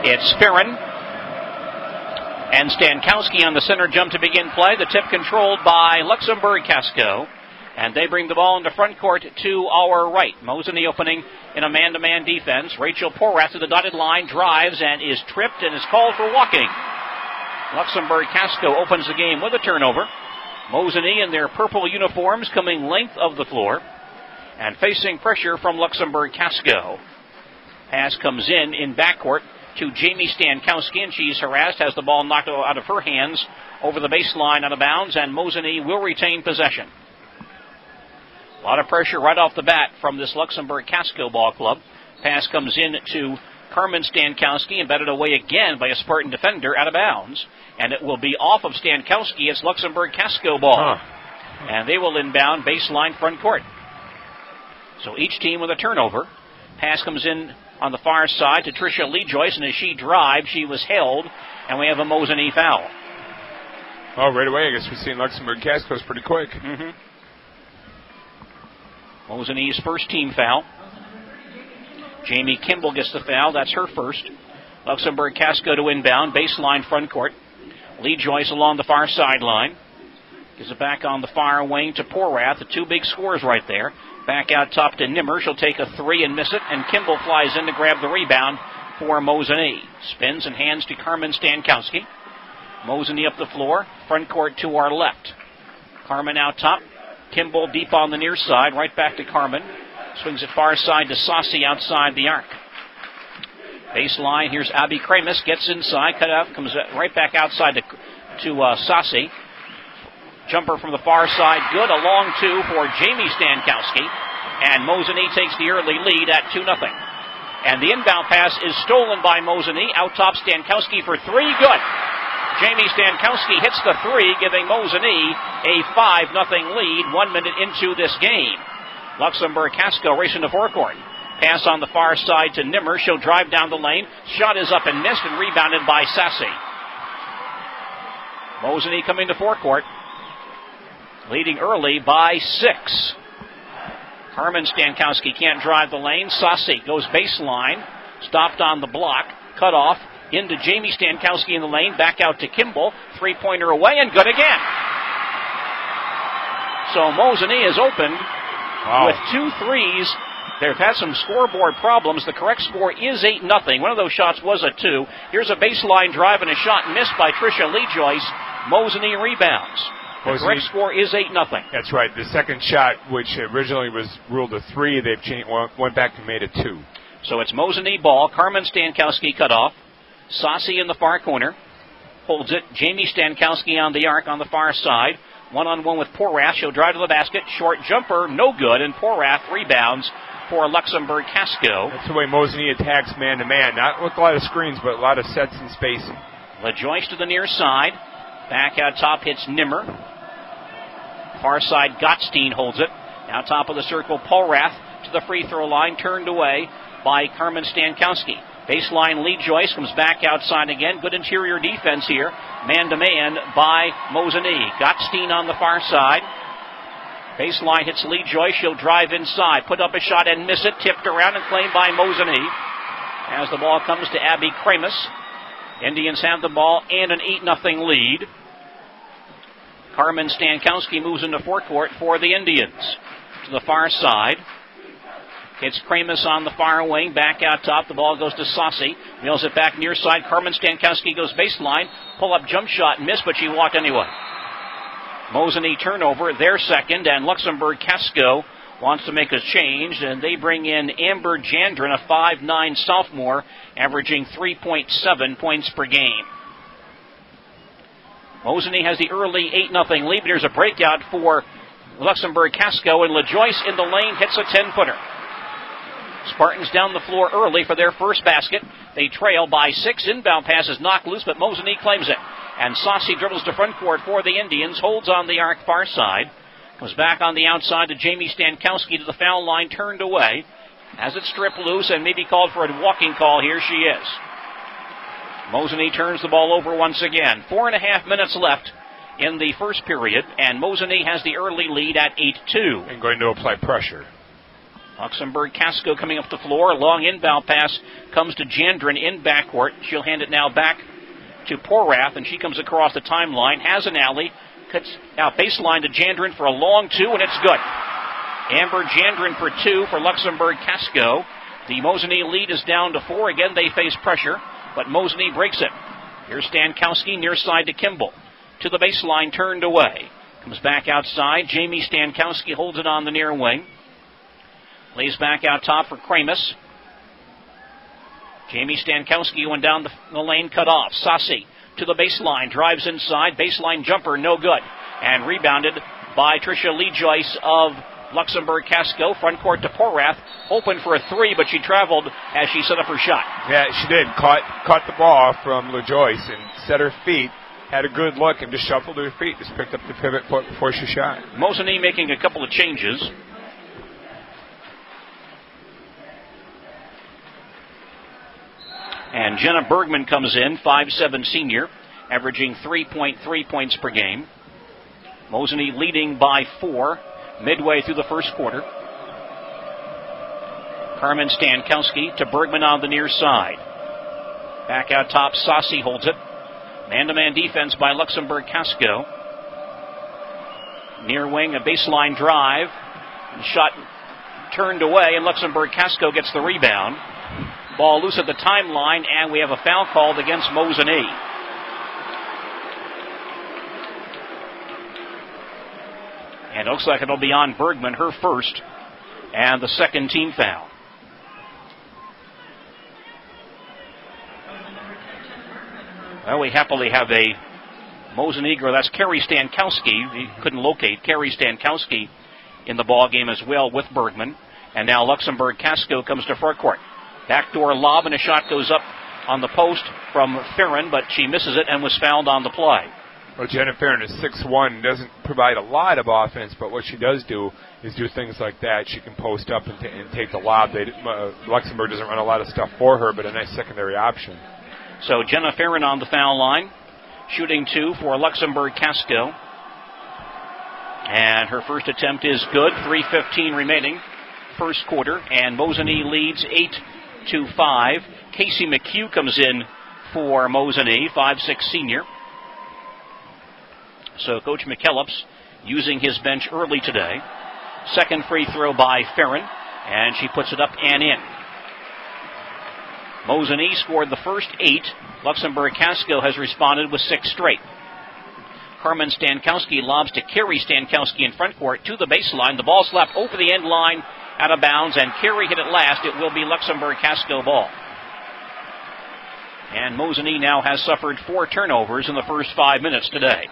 It's Farron and Stankowski on the center jump to begin play. The tip controlled by Luxemburg-Casco. And they bring the ball into front court to our right. Mosinee opening in a man-to-man defense. Rachel Porath to the dotted line, drives and is tripped and is called for walking. Luxemburg-Casco opens the game with a turnover. Mosinee in their purple uniforms coming length of the floor and facing pressure from Luxemburg-Casco. Pass comes in backcourt to Jamie Stankowski, and she's harassed, has the ball knocked out of her hands over the baseline out of bounds, and Mosinee will retain possession. A lot of pressure right off the bat from this Luxemburg-Casco ball club. Pass comes in to Carmen Stankowski and batted away again by a Spartan defender out of bounds. And it will be off of Stankowski. It's Luxemburg-Casco ball. And they will inbound baseline front court. So each team with a turnover. Pass comes in on the far side to Trisha Legois, and as she drives, she was held, and we have a Mosinee foul. Oh, right away. I guess we've seen Luxemburg-Casco's pretty quick. Mosinee's first team foul. Jamie Kimball gets the foul. That's her first. Luxemburg-Casco to inbound. Baseline front court. Lee Joyce along the far sideline. Gives it back on the far wing to Porath. The two big scores right there. Back out top to Nimmer. She'll take a three and miss it. And Kimball flies in to grab the rebound for Mosinee. Spins and hands to Carmen Stankowski. Mosinee up the floor. Front court to our left. Carmen out top. Kimball deep on the near side, right back to Carmen. Swings it far side to Saucy outside the arc. Baseline, here's Abby Kramus, gets inside, cut out, comes right back outside to Saucy. Jumper from the far side, good, a long two for Jamie Stankowski. And Mosinee takes the early lead at 2-0. And the inbound pass is stolen by Mosinee. Out top Stankowski for three, good. Jamie Stankowski hits the three, giving Mosinee a 5-0 lead 1 minute into this game. Luxemburg-Casco racing to forecourt. Pass on the far side to Nimmer. She'll drive down the lane. Shot is up and missed and rebounded by Sassy. Mosinee coming to forecourt. Leading early by 6. Carmen Stankowski can't drive the lane. Sassy goes baseline. Stopped on the block. Cut off. Into Jamie Stankowski in the lane, back out to Kimball, three-pointer away, and good again. So Mosinee is opened with 2 threes. They've had some scoreboard problems. The correct score is 8-0. One of those shots was a 2. Here's a baseline drive and a shot missed by Trisha Legois. Mosinee rebounds. The correct score is 8-0. That's right. The second shot, which originally was ruled a 3, they've changed, went back and made it 2. So it's Mosinee ball. Carmen Stankowski cut off. Saucy in the far corner. Holds it. Jamie Stankowski on the arc on the far side. One-on-one with Porath. She'll drive to the basket. Short jumper, no good. And Porath rebounds for Luxemburg-Casco. That's the way Mosinee attacks man-to-man. Not with a lot of screens, but a lot of sets and spacing. LaJoyce to the near side. Back out top hits Nimmer. Far side, Gottstein holds it. Now top of the circle, Porath to the free throw line. Turned away by Carmen Stankowski. Baseline, Lee Joyce comes back outside again. Good interior defense here. Man-to-man by Mosinee. Gottstein on the far side. Baseline hits Lee Joyce. She'll drive inside. Put up a shot and miss it. Tipped around and claimed by Mosinee. As the ball comes to Abby Kramus. Indians have the ball and an 8-0 lead. Carmen Stankowski moves into forecourt for the Indians. To the far side. It's Kramus on the far wing, back out top. The ball goes to Saucy. Mills it back near side. Carmen Stankowski goes baseline. Pull-up jump shot, missed, but she walked anyway. Mosinee turnover, their second, and Luxemburg-Casco wants to make a change, and they bring in Amber Jandrin, a 5'9 sophomore, averaging 3.7 points per game. Mosinee has the early 8-0 lead, but here's a breakout for Luxemburg-Casco, and LaJoyce in the lane hits a 10-footer. Spartans down the floor early for their first basket. They trail by 6. Inbound pass is knocked loose, but Mosinee claims it. And Saucy dribbles to front court for the Indians. Holds on the arc far side. Comes back on the outside to Jamie Stankowski to the foul line. Turned away. Has it stripped loose and maybe called for a walking call. Here she is. Mosinee turns the ball over once again. 4.5 minutes left in the first period. And Mosinee has the early lead at 8-2. And going to apply pressure. Luxemburg-Casco coming up the floor. Long inbound pass comes to Jandrin in backcourt. She'll hand it now back to Porath, and she comes across the timeline, has an alley, cuts out baseline to Jandrin for a long two, and it's good. Amber Jandrin for two for Luxemburg-Casco. The Mosinee lead is down to 4. Again, they face pressure, but Mosinee breaks it. Here's Stankowski near side to Kimball. To the baseline, turned away. Comes back outside. Jamie Stankowski holds it on the near wing. Lays back out top for Kramus. Jamie Stankowski went down the lane, cut off. Sassi to the baseline, drives inside. Baseline jumper, no good. And rebounded by Trisha Legois of Luxemburg-Casco. Front court to Porath. Open for a three, but she traveled as she set up her shot. Yeah, she did. Caught the ball from Legois and set her feet. Had a good look and just shuffled her feet. Just picked up the pivot foot before she shot. Mosinee making a couple of changes. And Jenna Bergman comes in, 5'7" senior, averaging 3.3 points per game. Mosinee leading by 4 midway through the first quarter. Carmen Stankowski to Bergman on the near side. Back out top, Sassi holds it. Man-to-man defense by Luxemburg-Casco. Near wing, a baseline drive. Shot turned away, and Luxemburg-Casco gets the rebound. Ball loose at the timeline, and we have a foul called against Mosinee. And it looks like it'll be on Bergman, her first, and the second team foul. Well, we happily have a Mosinee girl. That's Carrie Stankowski. We couldn't locate Carrie Stankowski in the ball game as well with Bergman. And now Luxemburg-Casco comes to front court. Backdoor lob, and a shot goes up on the post from Farron, but she misses it and was fouled on the play. Well, Jenna Farron is 6'1", doesn't provide a lot of offense, but what she does do is do things like that. She can post up and take the lob. Luxemburg doesn't run a lot of stuff for her, but a nice secondary option. So Jenna Farron on the foul line, shooting 2 for Luxemburg-Casco. And her first attempt is good, 3:15 remaining, first quarter, and Mosinee leads 8-5. Casey McHugh comes in for Mosinee, 5'6" senior. So Coach McKellips using his bench early today. Second free throw by Farron, and she puts it up and in. Mosinee scored the first 8. Luxemburg-Casco has responded with 6 straight. Carmen Stankowski lobs to Carrie Stankowski in front court to the baseline. The ball slapped over the end line, out of bounds, and Carrie hit it last. It will be Luxemburg-Casco ball. And Mosinee now has suffered 4 turnovers in the first 5 minutes today.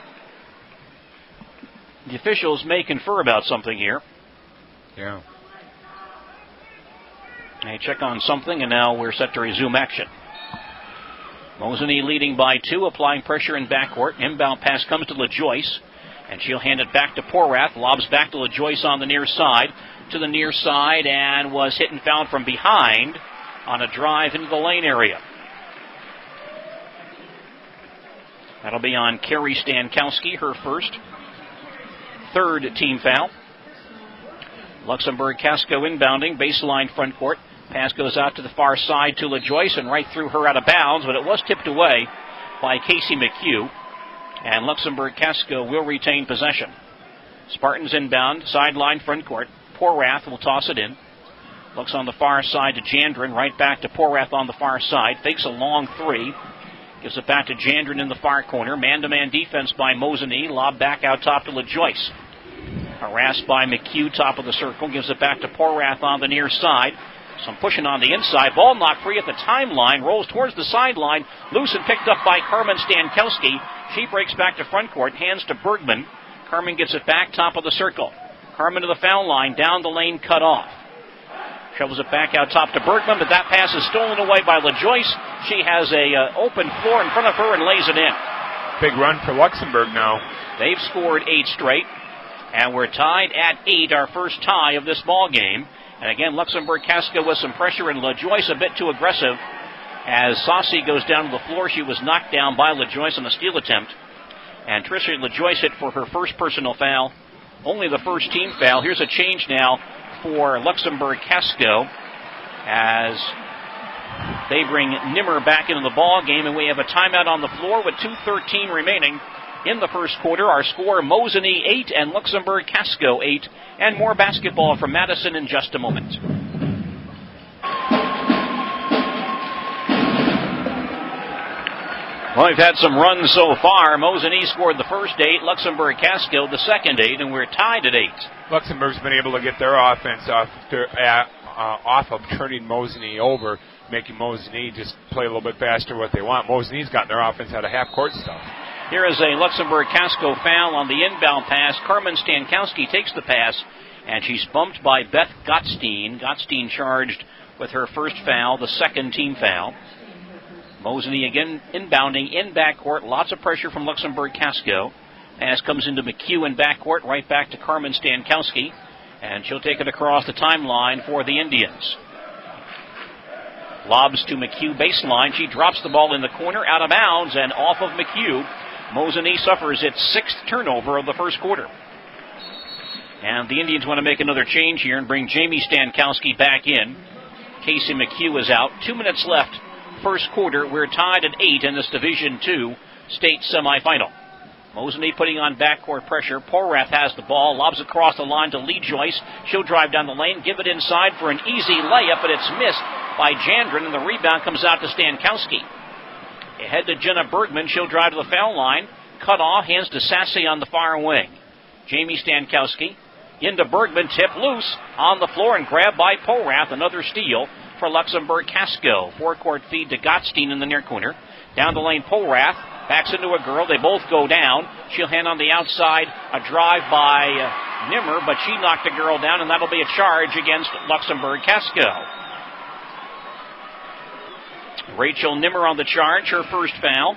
The officials may confer about something here. Yeah. They check on something, and now we're set to resume action. Mosinee leading by 2, applying pressure in backcourt. Inbound pass comes to LaJoyce, and she'll hand it back to Porath. Lobs back to LaJoyce on the near side. To the near side, and was hit and fouled from behind on a drive into the lane area. That'll be on Carrie Stankowski, her first. Third team foul. Luxemburg-Casco inbounding, baseline front court. Pass goes out to the far side to LaJoyce and right through her out of bounds, but it was tipped away by Casey McHugh. And Luxemburg-Casco will retain possession. Spartans inbound, sideline front court. Porath will toss it in. Looks on the far side to Jandrin, right back to Porath on the far side. Fakes a long 3. Gives it back to Jandrin in the far corner. Man-to-man defense by Mosinee. Lob back out top to LaJoyce. Harassed by McHugh, top of the circle. Gives it back to Porath on the near side. Some pushing on the inside. Ball knocked free at the timeline. Rolls towards the sideline. Loose and picked up by Carmen Stankowski. She breaks back to front court. Hands to Bergman. Carmen gets it back, top of the circle. Carmen to the foul line. Down the lane, cut off. Shovels it back out top to Bergman, but that pass is stolen away by LaJoyce. She has a open floor in front of her and lays it in. Big run for Luxemburg now. They've scored 8 straight, and we're tied at 8, our first tie of this ball game. And again, Luxemburg-Casco with some pressure, and LaJoyce a bit too aggressive. As Sassi goes down to the floor, she was knocked down by LaJoyce on a steal attempt. And Trisha Legois hit for her first personal foul. Only the first team foul. Here's a change now for Luxemburg-Casco as they bring Nimmer back into the ball game, and we have a timeout on the floor with 2:13 remaining in the first quarter. Our score, Mosinee 8 and Luxemburg-Casco 8, and more basketball from Madison in just a moment. Well, we've had some runs so far. Mosinee scored the first 8, Luxemburg-Casco the second 8, and we're tied at 8. Luxemburg's been able to get their offense off of turning Mosinee over, making Mosinee just play a little bit faster what they want. Mosinee's gotten their offense out of half-court stuff. Here is a Luxemburg-Casco foul on the inbound pass. Carmen Stankowski takes the pass, and she's bumped by Beth Gottstein. Gottstein charged with her first foul, the second team foul. Mosinee again inbounding in backcourt. Lots of pressure from Luxemburg-Casco. Pass comes into McHugh in backcourt, right back to Carmen Stankowski. And she'll take it across the timeline for the Indians. Lobs to McHugh baseline. She drops the ball in the corner, out of bounds, and off of McHugh. Mosinee suffers its 6th turnover of the first quarter. And the Indians want to make another change here and bring Jamie Stankowski back in. Casey McHugh is out. 2 minutes left. First quarter, we're tied at 8 in this Division II state semifinal. Mosinee putting on backcourt pressure. Porath has the ball, lobs across the line to Lee Joyce. She'll drive down the lane, give it inside for an easy layup, but it's missed by Jandren, and the rebound comes out to Stankowski. Ahead to Jenna Bergman. She'll drive to the foul line. Cut off, hands to Sassy on the far wing. Jamie Stankowski into Bergman, tip loose on the floor and grabbed by Porath. Another steal for Luxemburg-Casco. Forecourt feed to Gottstein in the near corner. Down the lane, Porath backs into a girl. They both go down. She'll hand on the outside. A drive by Nimmer, but she knocked the girl down, and that'll be a charge against Luxemburg-Casco. Rachel Nimmer on the charge, her first foul.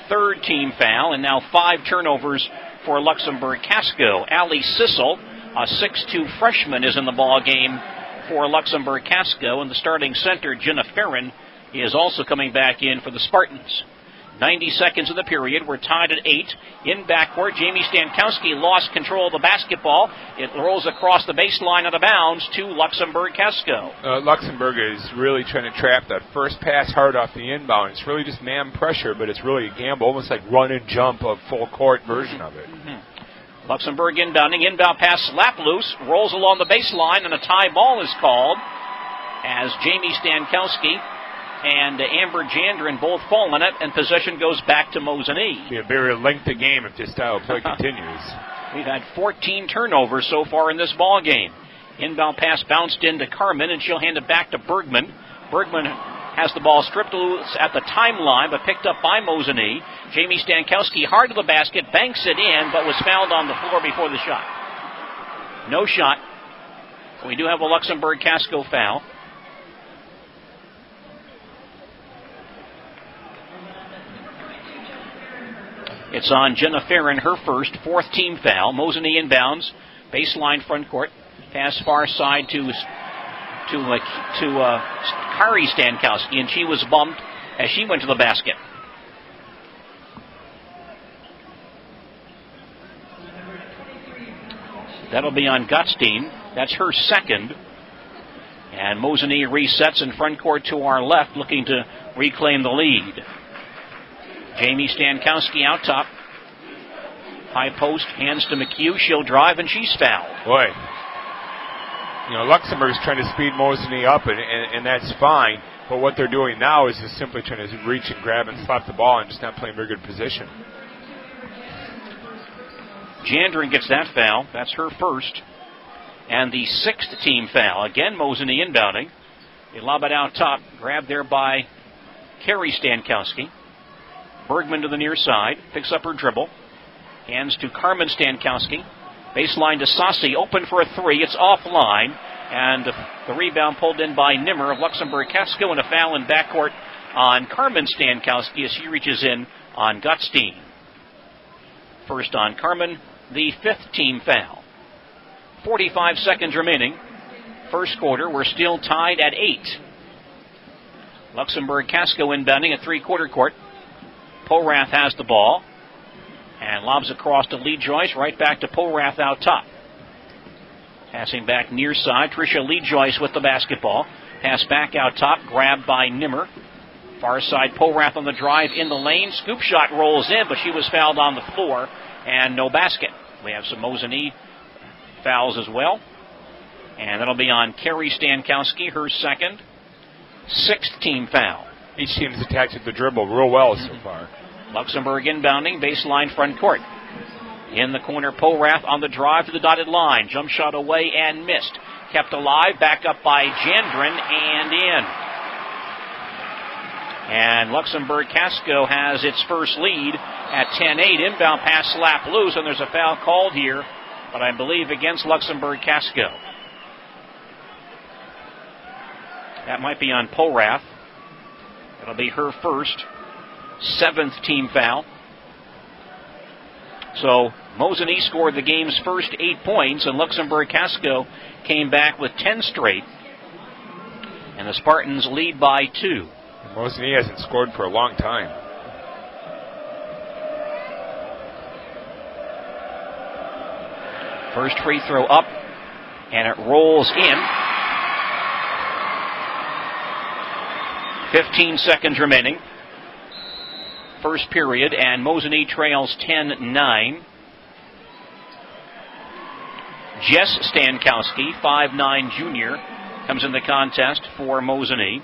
Third team foul, and now 5 turnovers for Luxemburg-Casco. Allie Sissel, a 6'2 freshman, is in the ball game for Luxemburg-Casco, and the starting center, Jenna Farron, is also coming back in for the Spartans. 90 seconds of the period. We're tied at 8. In backcourt, Jamie Stankowski lost control of the basketball. It rolls across the baseline out of bounds to Luxemburg-Casco. Luxemburg is really trying to trap that first pass hard off the inbound. It's really just man pressure, but it's really a gamble, almost like run and jump, a full court version of it. Mm-hmm. Luxemburg inbounding. Inbound pass slap loose. Rolls along the baseline, and a tie ball is called as Jamie Stankowski and Amber Jandren both fall on it, and possession goes back to Mosinee. It'll be a very lengthy game if this style of play continues. We've had 14 turnovers so far in this ball game. Inbound pass bounced into Carmen, and she'll hand it back to Bergman. Bergman has the ball stripped loose at the timeline, but picked up by Mosinee. Jamie Stankowski hard to the basket, banks it in, but was fouled on the floor before the shot. No shot. We do have a Luxemburg-Casco foul. It's on Jenna Farron, her first, 4th team foul. Mosinee inbounds, baseline front court. Pass far side to Kari Stankowski, and she was bumped as she went to the basket. That'll be on Gottstein. That's her second. And Mosinee resets in front court to our left, looking to reclaim the lead. Jamie Stankowski out top. High post, hands to McHugh. She'll drive, and she's fouled. Boy. You know, Luxemburg's trying to speed Mosinee up, and that's fine. But what they're doing now is just simply trying to reach and grab and slap the ball and just not playing very good position. Jandren gets that foul. That's her first. And the 6th team foul. Again, Mosinee inbounding. They lob it out top. Grabbed there by Carrie Stankowski. Bergman to the near side. Picks up her dribble. Hands to Carmen Stankowski. Baseline to Sassi. Open for a 3. It's offline. And the rebound pulled in by Nimmer of Luxemburg-Casco, and a foul in backcourt on Carmen Stankowski as she reaches in on Gottstein. First on Carmen, the 5th team foul. 45 seconds remaining. First quarter, we're still tied at 8. Luxemburg-Casco inbounding at three-quarter court. Porath has the ball and lobs across to Lee Joyce, right back to Porath out top. Passing back near side, Trisha Legois with the basketball. Pass back out top, grabbed by Nimmer. Far side, Porath on the drive in the lane. Scoop shot rolls in, but she was fouled on the floor, and no basket. We have some Mosinee fouls as well. And that'll be on Carrie Stankowski, her second. 6th team foul. Each team has attacked the dribble real well so far. Luxemburg inbounding, baseline front court. In the corner, Porath on the drive to the dotted line. Jump shot away and missed. Kept alive, back up by Jandren and in. And Luxemburg-Casco has its first lead at 10-8. Inbound pass slapped loose, and there's a foul called here, but I believe against Luxemburg-Casco. That might be on Porath. It'll be her first, 7th team foul. So Mosinee scored the game's first 8 points, and Luxemburg-Casco came back with 10 straight. And the Spartans lead by 2. Mosinee hasn't scored for a long time. First free throw up, and it rolls in. 15 seconds remaining. First period, and Mosinee trails 10-9. Jess Stankowski, 5'9" junior, comes in the contest for Mosinee.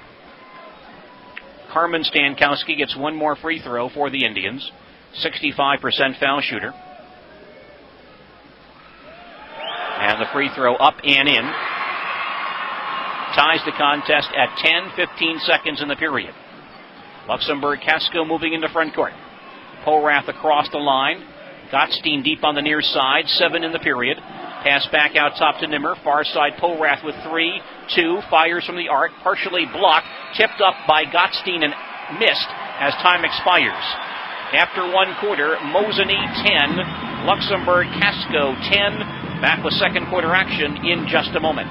Carmen Stankowski gets one more free throw for the Indians. 65% foul shooter. And the free throw up and in. Ties the contest at 10-15 seconds in the period. Luxemburg-Casco moving into front court. Porath across the line. Gottstein deep on the near side. 7 in the period. Pass back out top to Nimmer. Far side, Porath with 3-2. Fires from the arc. Partially blocked. Tipped up by Gottstein and missed as time expires. After one quarter, Mosinee 10. Luxemburg-Casco 10. Back with second quarter action in just a moment.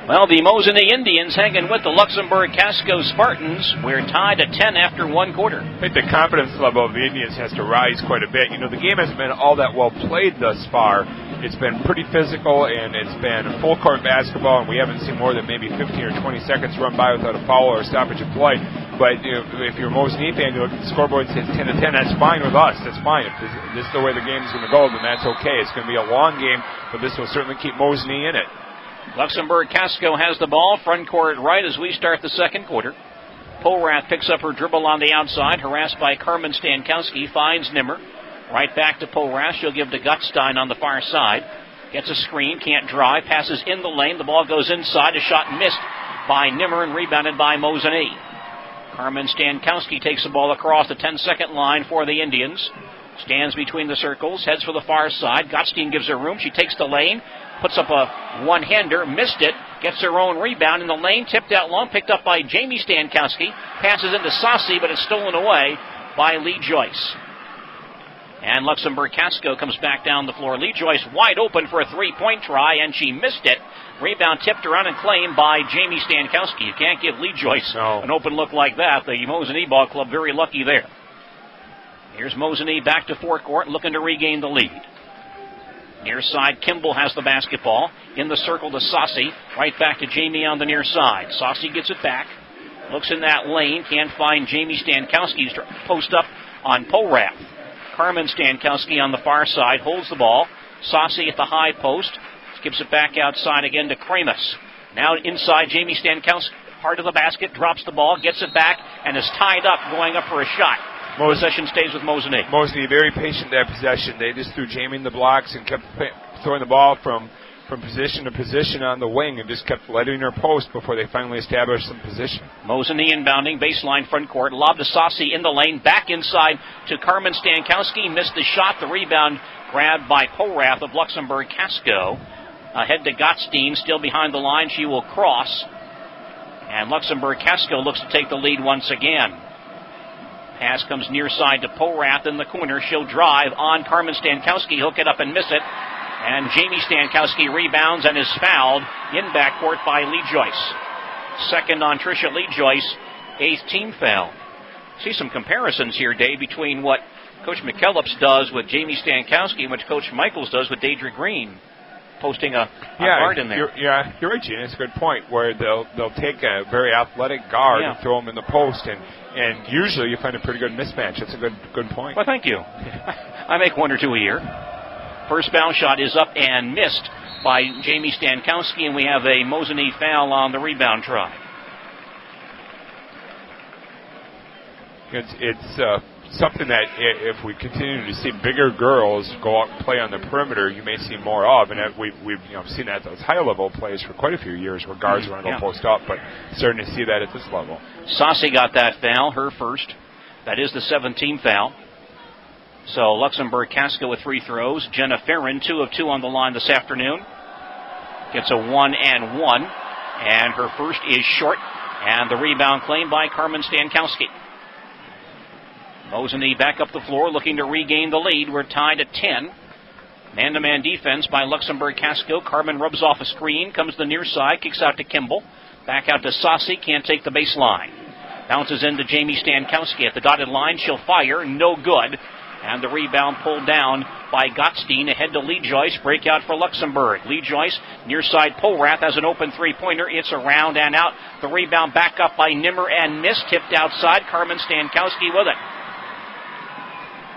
Well, the Mosinee Indians hanging with the Luxemburg-Casco Spartans. We're tied at 10 after one quarter. I think the confidence level of the Indians has to rise quite a bit. You know, the game hasn't been all that well played thus far. It's been pretty physical, and it's been full court basketball, and we haven't seen more than maybe 15 or 20 seconds run by without a foul or a stoppage of play. But you know, if you're a Mosinee fan, you look at the scoreboard and say it's 10-10, that's fine with us. That's fine. If this is the way the game's going to go, then that's okay. It's going to be a long game, but this will certainly keep Mosinee in it. Luxemburg-Casco has the ball, front court right as we start the second quarter. Porath picks up her dribble on the outside, harassed by Carmen Stankowski, finds Nimmer. Right back to Porath, she'll give to Gutstein on the far side. Gets a screen, can't drive, passes in the lane, the ball goes inside, a shot missed by Nimmer and rebounded by Mosinee. Carmen Stankowski takes the ball across the 10-second line for the Indians. Stands between the circles, heads for the far side. Gottstein gives her room, she takes the lane. Puts up a one-hander, missed it, gets her own rebound in the lane, tipped out long, picked up by Jamie Stankowski, passes into Sassi, but it's stolen away by Legois. And Luxemburg-Casco comes back down the floor. Legois wide open for a three-point try, and she missed it. Rebound tipped around and claimed by Jamie Stankowski. You can't give Legois an open look like that. The Mosinee Ball Club very lucky there. Here's Mosinee back to forecourt, looking to regain the lead. Near side, Kimball has the basketball. In the circle to Sassi. Right back to Jamie on the near side. Sassi gets it back. Looks in that lane. Can't find Jamie Stankowski's post up on Porath. Carmen Stankowski on the far side holds the ball. Sassi at the high post. Skips it back outside again to Kramus. Now inside, Jamie Stankowski, heart of the basket, drops the ball, gets it back, and is tied up going up for a shot. Possession stays with Mosinee. Mosinee very patient that possession. They just threw Jamie in the blocks and kept throwing the ball from position to position on the wing and just kept letting her post before they finally established some position. Mosinee inbounding, baseline front court. Lob to Sassi in the lane. Back inside to Carmen Stankowski. Missed the shot. The rebound grabbed by Porath of Luxemburg-Casco. Ahead to Gottstein. Still behind the line. She will cross. And Luxemburg-Casco looks to take the lead once again. Pass comes near side to Porath in the corner. She'll drive on Carmen Stankowski. Hook it up and miss it. And Jamie Stankowski rebounds and is fouled in backcourt by Legois. Second on Trisha Legois, 8th team foul. See some comparisons here, Dave, between what Coach McKellips does with Jamie Stankowski and what Coach Michaels does with Deidre Green, posting a guard in there. You're right, Gene. It's a good point where they'll take a very athletic guard and throw him in the post, and usually you find a pretty good mismatch. That's a good point. Well, thank you. I make one or two a year. First bounce shot is up and missed by Jamie Stankowski, and we have a Mosinee foul on the rebound try. It's something that if we continue to see bigger girls go out and play on the perimeter, you may see more of. And we've seen that those high-level plays for quite a few years where guards want to go post up, but starting to see that at this level. Saucy got that foul, her first. That is the 17th foul. So Luxemburg-Casco with free throws. Jenna Farron, 2 of 2 on the line this afternoon. Gets a 1 and 1. And her first is short. And the rebound claimed by Carmen Stankowski. Mosinee back up the floor looking to regain the lead. We're tied at 10. Man-to-man defense by Luxemburg-Casco. Carmen rubs off a screen, comes to the near side, kicks out to Kimball. Back out to Saucy, can't take the baseline. Bounces into Jamie Stankowski at the dotted line. She'll fire, no good. And the rebound pulled down by Gottstein. Ahead to Lee Joyce. Breakout for Luxemburg. Lee Joyce, near side Polrath has an open three-pointer. It's around and out. The rebound back up by Nimmer and missed. Tipped outside. Carmen Stankowski with it.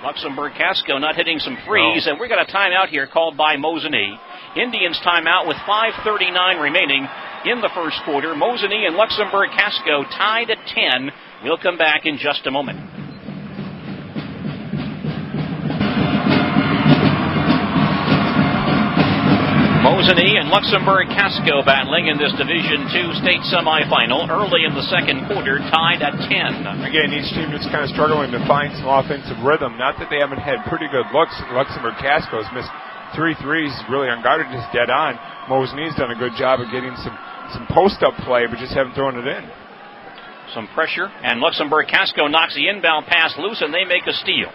Luxemburg-Casco not hitting some threes, and we got a timeout here called by Mosinee. Indians timeout with 5:39 remaining in the first quarter. Mosinee and Luxemburg-Casco tied at 10. We'll come back in just a moment. Mosinee and Luxemburg-Casco battling in this Division II state semifinal early in the second quarter, tied at 10. Again, each team is kind of struggling to find some offensive rhythm. Not that they haven't had pretty good looks. Luxemburg-Casco has missed 3 threes, really unguarded, just dead on. Mosinee's done a good job of getting some post-up play, but just haven't thrown it in. Some pressure, and Luxemburg-Casco knocks the inbound pass loose, and they make a steal.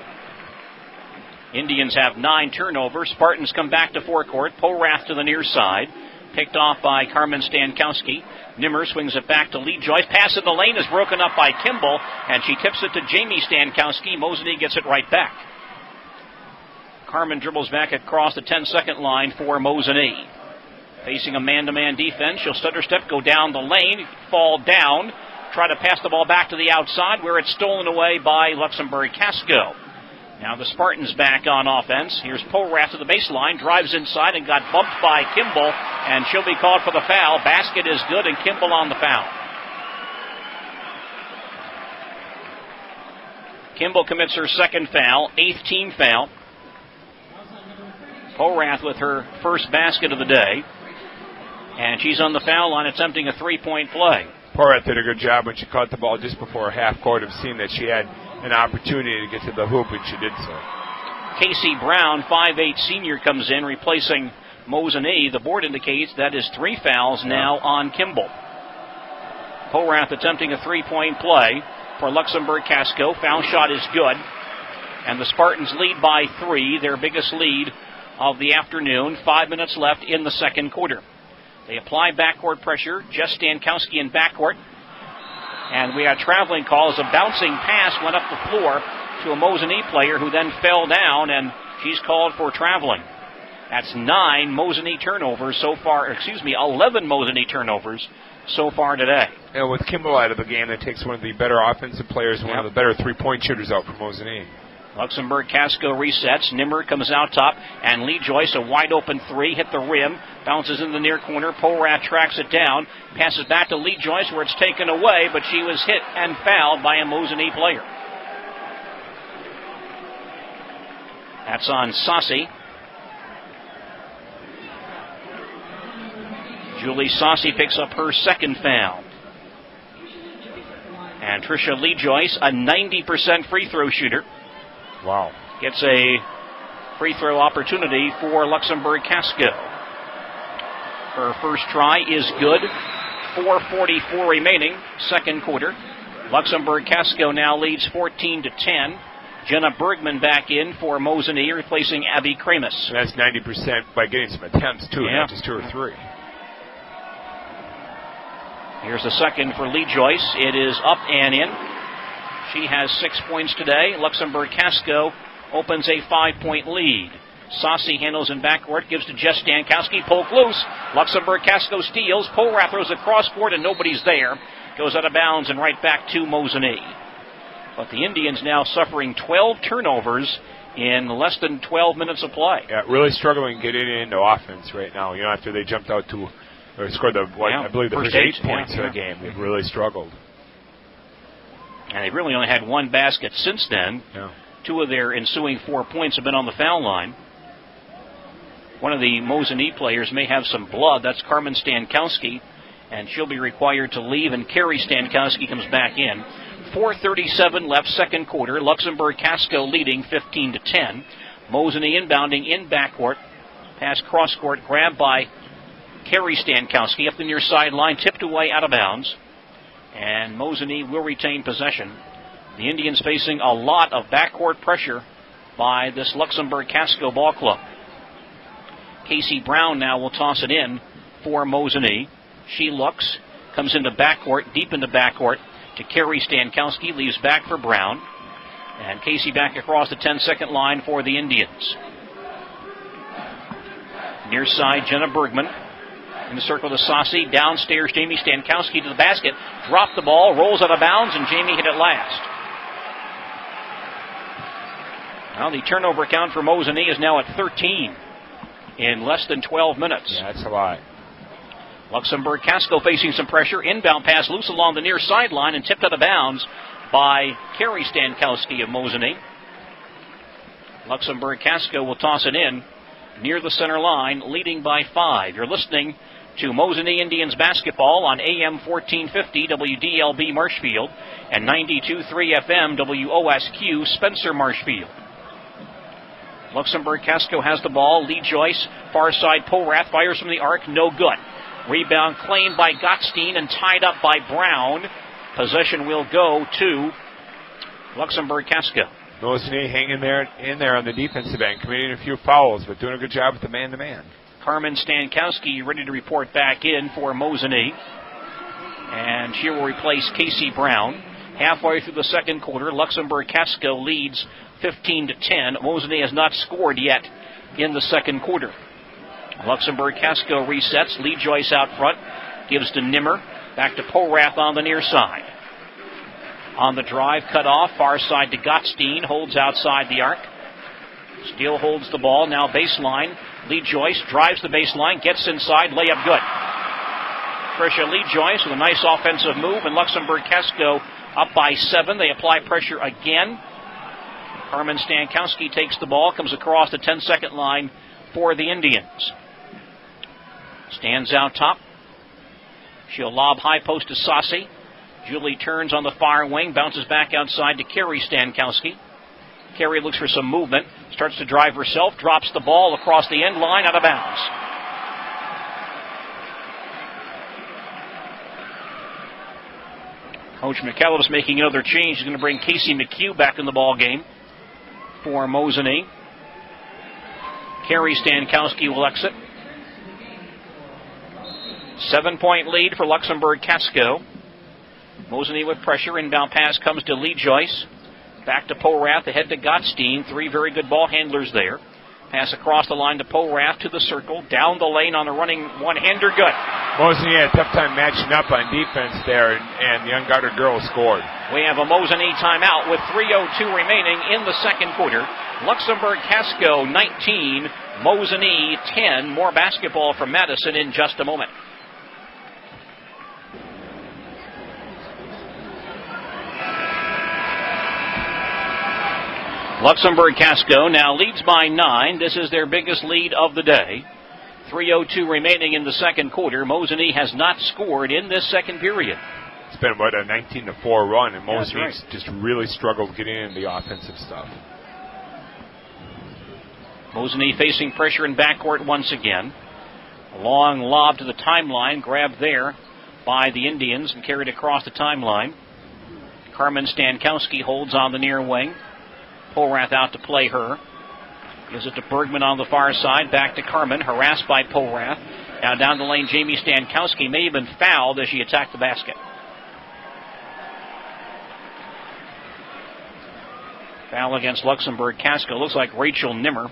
Indians have 9 turnovers. Spartans come back to forecourt. Polrath to the near side. Picked off by Carmen Stankowski. Nimmer swings it back to Lee Joyce. Pass in the lane is broken up by Kimball, and she tips it to Jamie Stankowski. Mosinee gets it right back. Carmen dribbles back across the 10-second line for Mosinee. Facing a man-to-man defense. She'll stutter step, go down the lane, fall down, try to pass the ball back to the outside where it's stolen away by Luxemburg-Casco. Now the Spartans back on offense. Here's Polrath to the baseline, drives inside and got bumped by Kimball, and she'll be called for the foul. Basket is good, and Kimball on the foul. Kimball commits her second foul, 8th team foul. Polrath with her first basket of the day, and she's on the foul line attempting a three-point play. Polrath did a good job when she caught the ball just before half court of seeing that she had an opportunity to get to the hoop, and she did so. Casey Brown, 5'8 senior, comes in, replacing Mosinee. The board indicates that is 3 fouls now on Kimball. Polrath attempting a three-point play for Luxemburg-Casco. Foul shot is good. And the Spartans lead by 3, their biggest lead of the afternoon. 5 minutes left in the second quarter. They apply backcourt pressure. Jess Stankowski in backcourt. And we had a traveling call as a bouncing pass went up the floor to a Mosinee player who then fell down, and she's called for traveling. That's 9 Mosinee turnovers so far, 11 Mosinee turnovers so far today. And with Kimball out of the game, that takes one of the better offensive players, one of the better three-point shooters out for Mosinee. Luxemburg-Casco resets. Nimmer comes out top, and Lee Joyce, a wide-open 3, hit the rim, bounces in the near corner. Polrath tracks it down, passes back to Lee Joyce where it's taken away, but she was hit and fouled by a Mosinee player. That's on Saucy. Julie Saucy picks up her second foul. And Trisha Lee Joyce, a 90% free throw shooter. Wow. Gets a free throw opportunity for Luxemburg-Casco. Her first try is good. 4:44 remaining, second quarter. Luxemburg-Casco now leads 14-10. Jenna Bergman back in for Mosinee, replacing Abby Kramus. That's 90% by getting some attempts, too, not just 2 or 3. Here's the second for Lee Joyce. It is up and in. She has 6 points today. Luxemburg-Casco opens a 5-point lead. Saucy handles in backcourt, gives to Jess Stankowski, poked loose. Luxemburg-Casco steals. Polrath throws a cross-court and nobody's there. Goes out of bounds and right back to Mosinee. But the Indians now suffering 12 turnovers in less than 12 minutes of play. Yeah, really struggling getting into offense right now. You know, after they jumped out to, or scored I believe the first 8 points of the game, they've really struggled. And they've really only had one basket since then. Yeah. 2 of their ensuing 4 points have been on the foul line. One of the Mosinee players may have some blood. That's Carmen Stankowski, and she'll be required to leave, and Carrie Stankowski comes back in. 4:37 left, second quarter. Luxemburg-Casco leading 15-10. Mosinee inbounding in backcourt. Pass cross-court, grabbed by Carrie Stankowski up the near sideline, tipped away out of bounds. And Mosinee will retain possession. The Indians facing a lot of backcourt pressure by this Luxemburg-Casco ball club. Casey Brown now will toss it in for Mosinee. She looks, comes into backcourt, deep into backcourt to Carrie Stankowski, leaves back for Brown. And Casey back across the 10-second line for the Indians. Near side, Jenna Bergman. In the circle to Saucy. Downstairs, Jamie Stankowski to the basket. Dropped the ball, rolls out of bounds, and Jamie hit it last. Well, the turnover count for Mosinee is now at 13 in less than 12 minutes. Yeah, that's a lot. Luxemburg-Casco facing some pressure. Inbound pass loose along the near sideline and tipped out of bounds by Carrie Stankowski of Mosinee. Luxemburg-Casco will toss it in near the center line, leading by 5. You're listening to Mosinee Indians basketball on AM 1450 WDLB Marshfield and 92.3 FM WOSQ Spencer Marshfield. Luxemburg-Casco has the ball. Lee Joyce, far side. Polrath fires from the arc, no good. Rebound claimed by Gottstein and tied up by Brown. Possession will go to Luxemburg-Casco. Mosinee hanging in there on the defensive end, committing a few fouls, but doing a good job with the man-to-man. Carmen Stankowski ready to report back in for Mosinee. And she will replace Casey Brown. Halfway through the second quarter, Luxemburg-Casco leads 15-10. Mosinee has not scored yet in the second quarter. Luxemburg-Casco resets. Lee Joyce out front. Gives to Nimmer. Back to Polrath on the near side. On the drive, cut off. Far side to Gottstein. Holds outside the arc. Still holds the ball. Now baseline. Lee Joyce drives the baseline. Gets inside. Layup good. Trisha Lee Joyce with a nice offensive move. And Luxemburg-Casco up by 7. They apply pressure again. Carmen Stankowski takes the ball. Comes across the 10-second line for the Indians. Stands out top. She'll lob high post to Saucy. Julie turns on the far wing, bounces back outside to Carrie Stankowski. Carrie looks for some movement, starts to drive herself, drops the ball across the end line, out of bounds. Coach McKellips making another change. He's going to bring Casey McHugh back in the ball game for Mosinee. Carrie Stankowski will exit. 7-point lead for Luxemburg-Casco. Mosinee with pressure. Inbound pass comes to Lee Joyce. Back to Polrath, ahead to Gottstein. 3 very good ball handlers there. Pass across the line to Polrath to the circle. Down the lane on the running one-hander, good. Mosinee had a tough time matching up on defense there, and the unguarded girl scored. We have a Mosinee timeout with 3:02 remaining in the second quarter. Luxemburg-Casco 19, Mosinee 10. More basketball from Madison in just a moment. Luxemburg-Casco now leads by 9. This is their biggest lead of the day. 3:02 remaining in the second quarter. Mosinee has not scored in this second period. It's been about a 19-4 run, and Mosinee's just really struggled getting into the offensive stuff. Mosinee facing pressure in backcourt once again. A long lob to the timeline, grabbed there by the Indians and carried across the timeline. Carmen Stankowski holds on the near wing. Polrath out to play her. Gives it to Bergman on the far side. Back to Carmen, harassed by Polrath. Now down the lane, Jamie Stankowski may have been fouled as she attacked the basket. Foul against Luxemburg-Casco. Looks like Rachel Nimmer.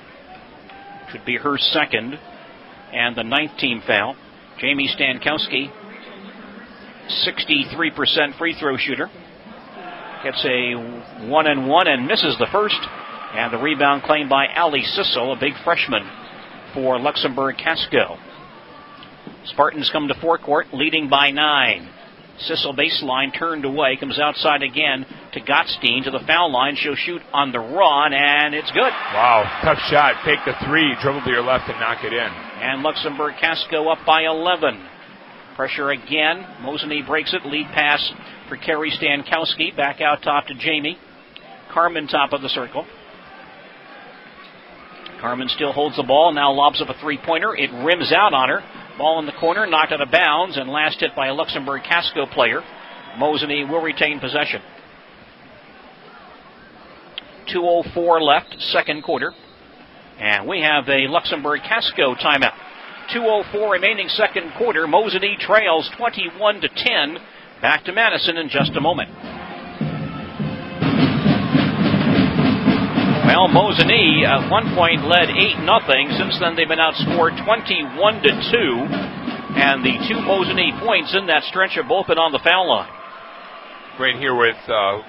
Should be her second. And the 9th team foul. Jamie Stankowski, 63% free throw shooter. Gets a 1-and-1 and misses the first. And the rebound claimed by Allie Sissel, a big freshman for Luxemburg-Casco. Spartans come to forecourt, leading by 9. Sissel baseline turned away, comes outside again to Gottstein to the foul line. She'll shoot on the run, and it's good. Wow, tough shot. Fake the three, dribble to your left, and knock it in. And Luxemburg-Casco up by 11. Pressure again. Mosinee breaks it. Lead pass for Carrie Stankowski. Back out top to Jamie. Carmen top of the circle. Carmen still holds the ball. Now lobs up a three-pointer. It rims out on her. Ball in the corner, knocked out of bounds, and last hit by a Luxemburg-Casco player. Mosinee will retain possession. 2:04 left, second quarter. And we have a Luxemburg-Casco timeout. 2:04 remaining second quarter. Mosinee trails 21-10. Back to Madison in just a moment. Well, Mosinee at one point led 8-0. Since then, they've been outscored 21-2. And the 2 Mosinee points in that stretch have both been on the foul line. Right here with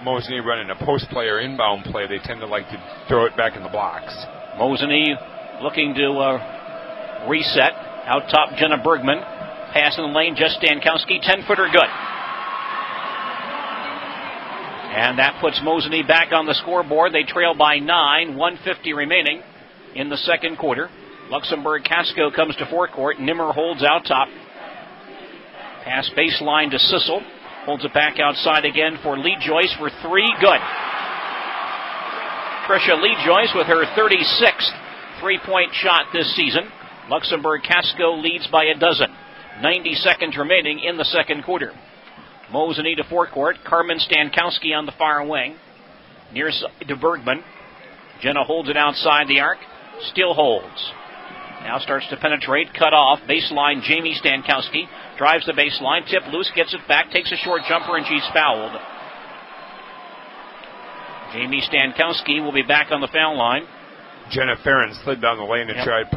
Mosinee running a post player inbound play, they tend to like to throw it back in the blocks. Mosinee looking to reset. Out top, Jenna Bergman. Pass in the lane, just Stankowski. 10-footer good. And that puts Mosinee back on the scoreboard. They trail by 9, 1:50 remaining in the second quarter. Luxemburg-Casco comes to forecourt. Nimmer holds out top. Pass baseline to Sissel. Holds it back outside again for Lee Joyce for 3. Good. Trisha Legois with her 36th three-point shot this season. Luxemburg-Casco leads by 12. 90 seconds remaining in the second quarter. Mosinee to forecourt. Carmen Stankowski on the far wing. Near side to Bergman. Jenna holds it outside the arc. Still holds. Now starts to penetrate. Cut off. Baseline Jamie Stankowski. Drives the baseline. Tip loose. Gets it back. Takes a short jumper and she's fouled. Jamie Stankowski will be back on the foul line. Jenna Farron slid down the lane and tried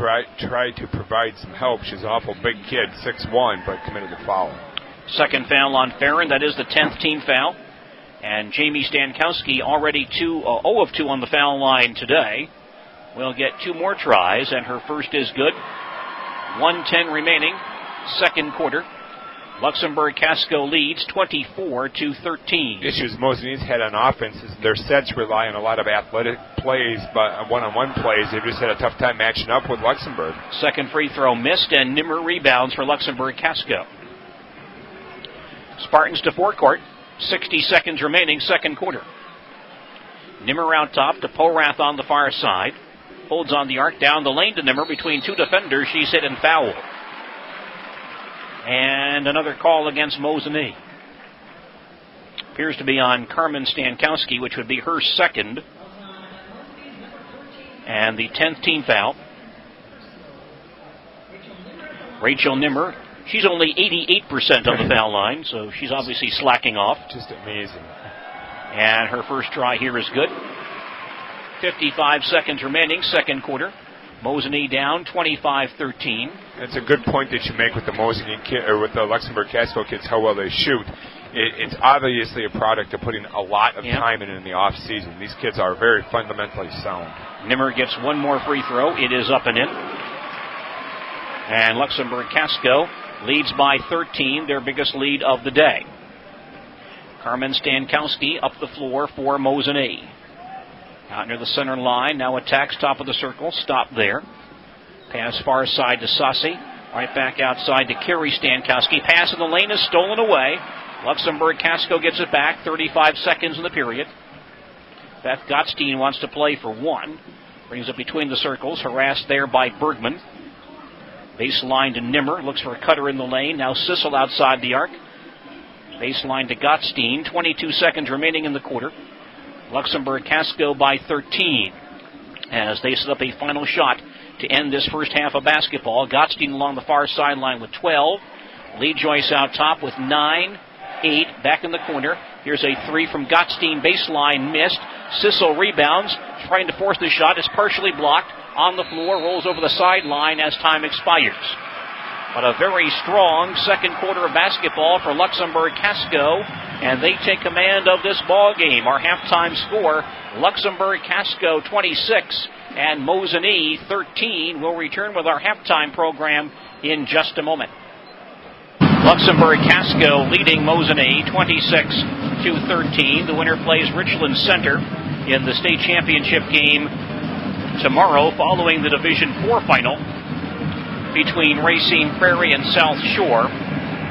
to provide some help. She's an awful big kid, 6'1", but committed a foul. Second foul on Farron. That is the 10th team foul. And Jamie Stankowski already 0 of 2 on the foul line today. Will get 2 more tries, and her first is good. 1:10 remaining, second quarter. Luxemburg-Casco leads 24-13. Issues Mosinee's had on offense is their sets rely on a lot of athletic plays, but one-on-one plays. They've just had a tough time matching up with Luxemburg. Second free throw missed, and Nimmer rebounds for Luxemburg-Casco. Spartans to forecourt. 60 seconds remaining, second quarter. Nimmer out top to Porath on the far side. Holds on the arc down the lane to Nimmer between 2 defenders. She's hit and fouled. And another call against Mosinee. Appears to be on Carmen Stankowski, which would be her second. And the 10th team foul. Rachel Nimmer. She's only 88% on the foul line, so she's obviously slacking off. Just amazing. And her first try here is good. 55 seconds remaining, second quarter. Mosinee down 25-13. That's a good point that you make with the Mosinee kid, or with the Luxemburg-Casco kids, how well they shoot. It's obviously a product of putting a lot of time in the off season. These kids are very fundamentally sound. Nimmer gets one more free throw. It is up and in. And Luxemburg-Casco leads by 13, their biggest lead of the day. Carmen Stankowski up the floor for Mosinee. Out near the center line, now attacks top of the circle, stop there. Pass far side to Sassi. Right back outside to Carrie Stankowski. Pass in the lane is stolen away. Luxemburg-Casco gets it back, 35 seconds in the period. Beth Gottstein wants to play for 1. Brings it between the circles, harassed there by Bergman. Baseline to Nimmer, looks for a cutter in the lane. Now Sissel outside the arc. Baseline to Gottstein, 22 seconds remaining in the quarter. Luxemburg-Casco by 13 as they set up a final shot to end this first half of basketball. Gottstein along the far sideline with 12. Lee Joyce out top with 9, 8. Back in the corner. Here's a three from Gottstein, baseline missed. Sissel rebounds, trying to force the shot. It's partially blocked. On the floor, rolls over the sideline as time expires. But a very strong second quarter of basketball for Luxemburg-Casco, and they take command of this ball game. Our halftime score, Luxemburg-Casco 26 and Mosinee 13. We'll return with our halftime program in just a moment. Luxemburg-Casco leading Mosinee 26-13. The winner plays Richland Center in the state championship game tomorrow, following the Division IV final between Racine Prairie and South Shore.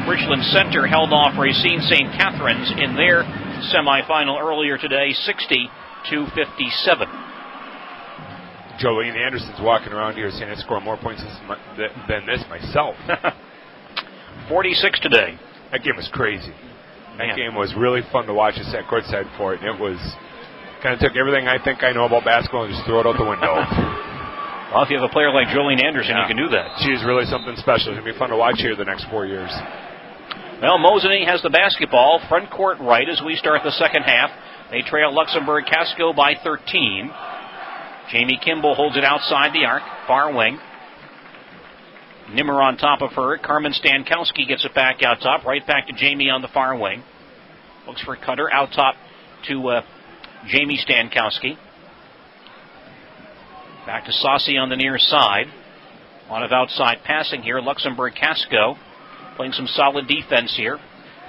Richland Center held off Racine St. Catharines in their semifinal earlier today, 60-57. Jolene Anderson's walking around here saying I score more points than this myself. 46 today. That game was crazy. That game was really fun to watch. I sat courtside for it, and it was kind of took everything I think I know about basketball and just threw it out the window. Well, if you have a player like Jolene Anderson, you can do that. She's really something special. It's going to be fun to watch here the next 4 years. Well, Mosinee has the basketball, front court right as we start the second half. They trail Luxemburg-Casco by 13. Jamie Kimball holds it outside the arc, far wing. Nimmer on top of her. Carmen Stankowski gets it back out top, right back to Jamie on the far wing. Looks for Cutter out top to Jamie Stankowski. Back to Saucy on the near side. A lot of outside passing here. Luxemburg-Casco playing some solid defense here.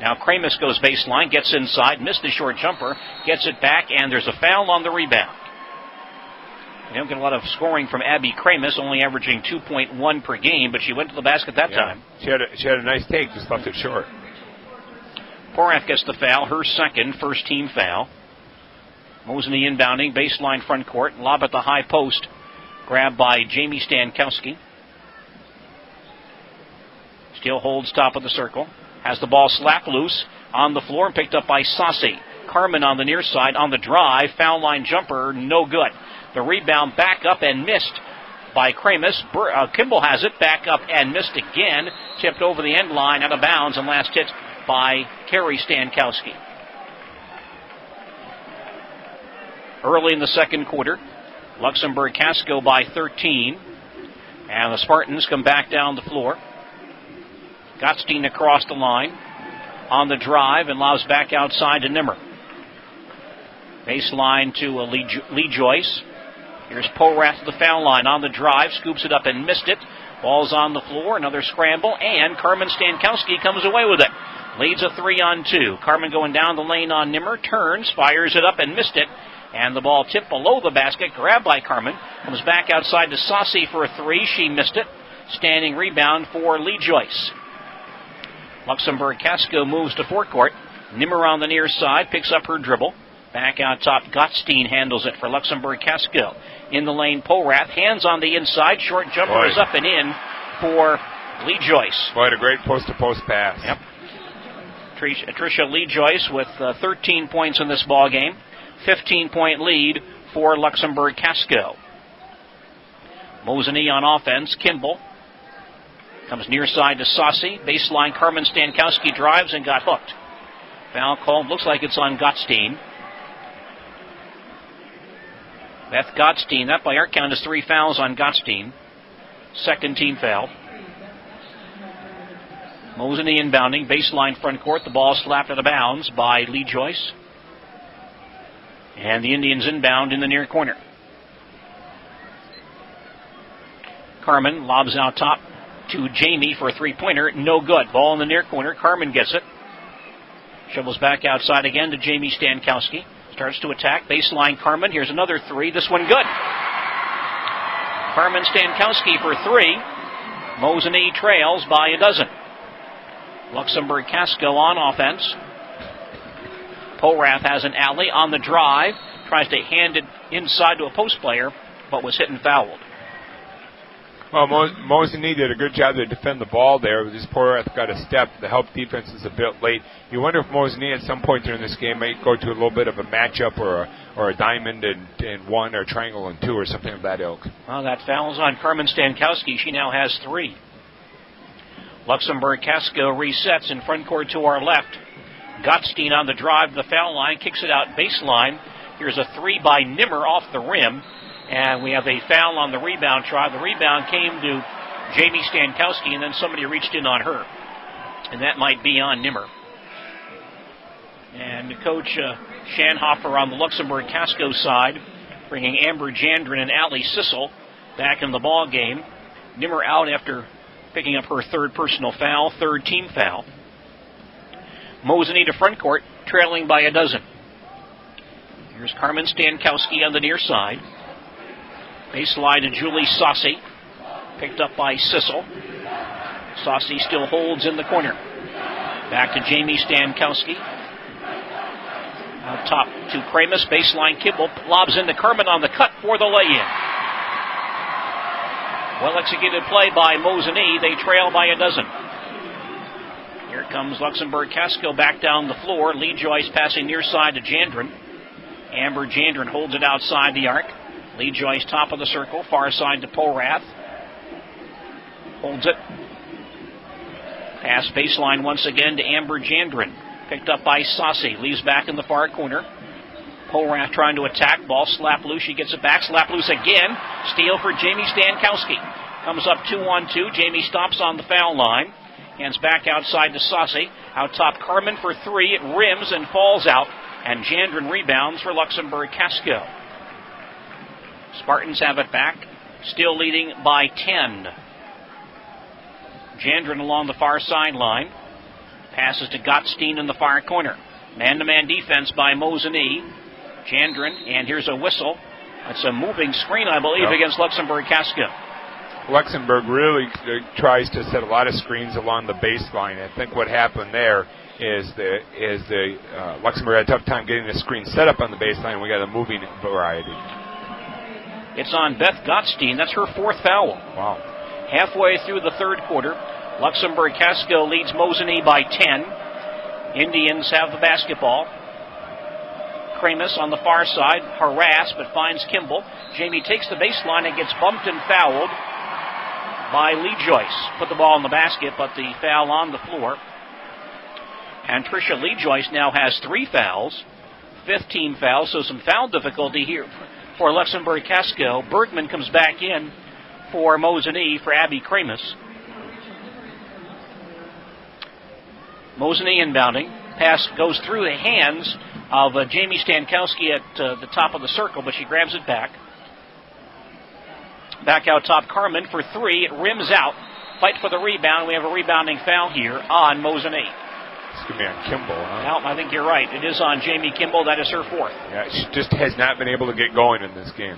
Now Kramus goes baseline, gets inside, missed the short jumper, gets it back, and there's a foul on the rebound. We don't get a lot of scoring from Abby Kramus, only averaging 2.1 per game, but she went to the basket that time. She had a nice take, just left it short. Porath gets the foul, her second, first team foul. Mosinee inbounding, baseline front court, lob at the high post, grabbed by Jamie Stankowski. Still holds top of the circle, has the ball slapped loose on the floor and picked up by Saucy. Carmen on the near side on the drive, foul line jumper, no good. The rebound back up and missed by Kramus. Kimball has it, back up and missed again. Tipped over the end line, out of bounds, and last hit by Carrie Stankowski. Early in the second quarter, Luxemburg-Casco by 13. And the Spartans come back down the floor. Gottstein across the line on the drive and lobs back outside to Nimmer. Baseline to Lee Joyce. Here's Porath to the foul line on the drive, scoops it up and missed it. Ball's on the floor, another scramble, and Carmen Stankowski comes away with it. Leads a 3-on-2. Carmen going down the lane on Nimmer, turns, fires it up and missed it. And the ball tipped below the basket, grabbed by Carmen. Comes back outside to Saucy for a three. She missed it. Standing rebound for Lee Joyce. Luxemburg-Casco moves to forecourt. Nimmer on the near side, picks up her dribble. Back out top, Gottstein handles it for Luxemburg-Casco. In the lane, Porath, hands on the inside. Short jumper is up and in for Lee Joyce. Boy, a great post-to-post pass. Yep. Trisha Lee Joyce with 13 points in this ball game. 15-point lead for Luxemburg-Casco. Mosinee on offense. Kimball comes near side to Saucy. Baseline, Carmen Stankowski drives and got hooked. Foul called. Looks like it's on Gottstein. Beth Gottstein. That by our count is 3 fouls on Gottstein. Second team foul. Mosinee inbounding. Baseline front court. The ball slapped out of bounds by Lee Joyce. And the Indians inbound in the near corner. Carmen lobs out top to Jamie for a three-pointer. No good. Ball in the near corner. Carmen gets it. Shovels back outside again to Jamie Stankowski. Starts to attack. Baseline Carmen. Here's another three. This one good. Carmen Stankowski for three. Mosinee trails by a dozen. Luxemburg-Casco on offense. Porath has an alley on the drive. Tries to hand it inside to a post player, but was hit and fouled. Well, Mosinee did a good job to defend the ball there. This Porath got a step. The help defense is a bit late. You wonder if Mosinee at some point during this game might go to a little bit of a matchup or a diamond and one or a triangle and two or something of that ilk. Well, that foul's on Carmen Stankowski. She now has 3. Luxemburg-Casco resets in front court to our left. Gottstein on the drive to the foul line, kicks it out baseline. Here's a three by Nimmer off the rim, and we have a foul on the rebound try. The rebound came to Jamie Stankowski, and then somebody reached in on her, and that might be on Nimmer. And Coach Schanhofer on the Luxemburg-Casco side, bringing Amber Jandrin and Allie Sissel back in the ball game. Nimmer out after picking up her third personal foul, third team foul. Mosinee to front court, trailing by a dozen. Here's Carmen Stankowski on the near side. Baseline to Julie Saucy, picked up by Sissel. Saucy still holds in the corner. Back to Jamie Stankowski. Out top to Kramus, baseline Kimball, lobs into Carmen on the cut for the lay-in. Well executed play by Mosinee. They trail by a dozen. Here comes Luxemburg-Casco back down the floor. Lee Joyce passing near side to Jandrin. Amber Jandrin holds it outside the arc. Lee Joyce top of the circle, far side to Porath. Holds it. Pass baseline once again to Amber Jandrin. Picked up by Saucy. Leaves back in the far corner. Porath trying to attack. Ball slap loose. She gets it back. Slap loose again. Steal for Jamie Stankowski. Comes up 2-on-2. Jamie stops on the foul line. Hands back outside to Saucy. Out top Carmen for three. It rims and falls out. And Jandrin rebounds for Luxemburg-Casco. Spartans have it back. Still leading by 10. Jandrin along the far sideline. Passes to Gottstein in the far corner. Man-to-man defense by Mosinee. Jandrin, and here's a whistle. That's a moving screen, I believe, against Luxemburg-Casco. Luxemburg really tries to set a lot of screens along the baseline. I think what happened there is the Luxemburg had a tough time getting the screen set up on the baseline. We got a moving variety. It's on Beth Gottstein. That's her fourth foul. Wow. Halfway through the third quarter, Luxemburg-Casco leads Mosinee by 10. Indians have the basketball. Kramus on the far side, harassed but finds Kimball. Jamie takes the baseline and gets bumped and fouled by Lee Joyce. Put the ball in the basket, but the foul on the floor. And Trisha Lee Joyce now has 3 fouls, 5th team foul, so some foul difficulty here for Luxemburg-Casco. Bergman comes back in for Mosinee for Abby Kramus. Mosinee inbounding. Pass goes through the hands of Jamie Stankowski at the top of the circle, but she grabs it back. Back out top, Carmen for 3. It rims out. Fight for the rebound. We have a rebounding foul here on Mosinee. It's going to be on Kimball, huh? Well, I think you're right. It is on Jamie Kimball. That is her 4th. Yeah, she just has not been able to get going in this game.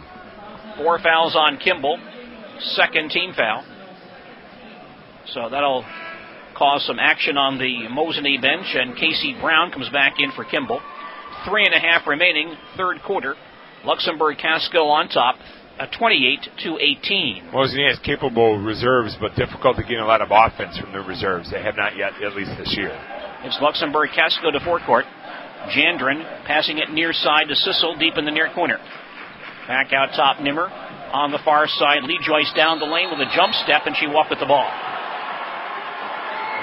4 fouls on Kimball. 2nd team foul. So that'll cause some action on the Mosinee bench, and Casey Brown comes back in for Kimball. 3.5 remaining, third quarter. Luxemburg-Casco on top, 28-18. Mosinee has capable reserves, but difficult to gain a lot of offense from the reserves. They have not yet, at least this year. It's Luxemburg-Casco to forecourt. Jandrin passing it near side to Sissel, deep in the near corner. Back out top, Nimmer. On the far side, Lee Joyce down the lane with a jump step, and she walked with the ball.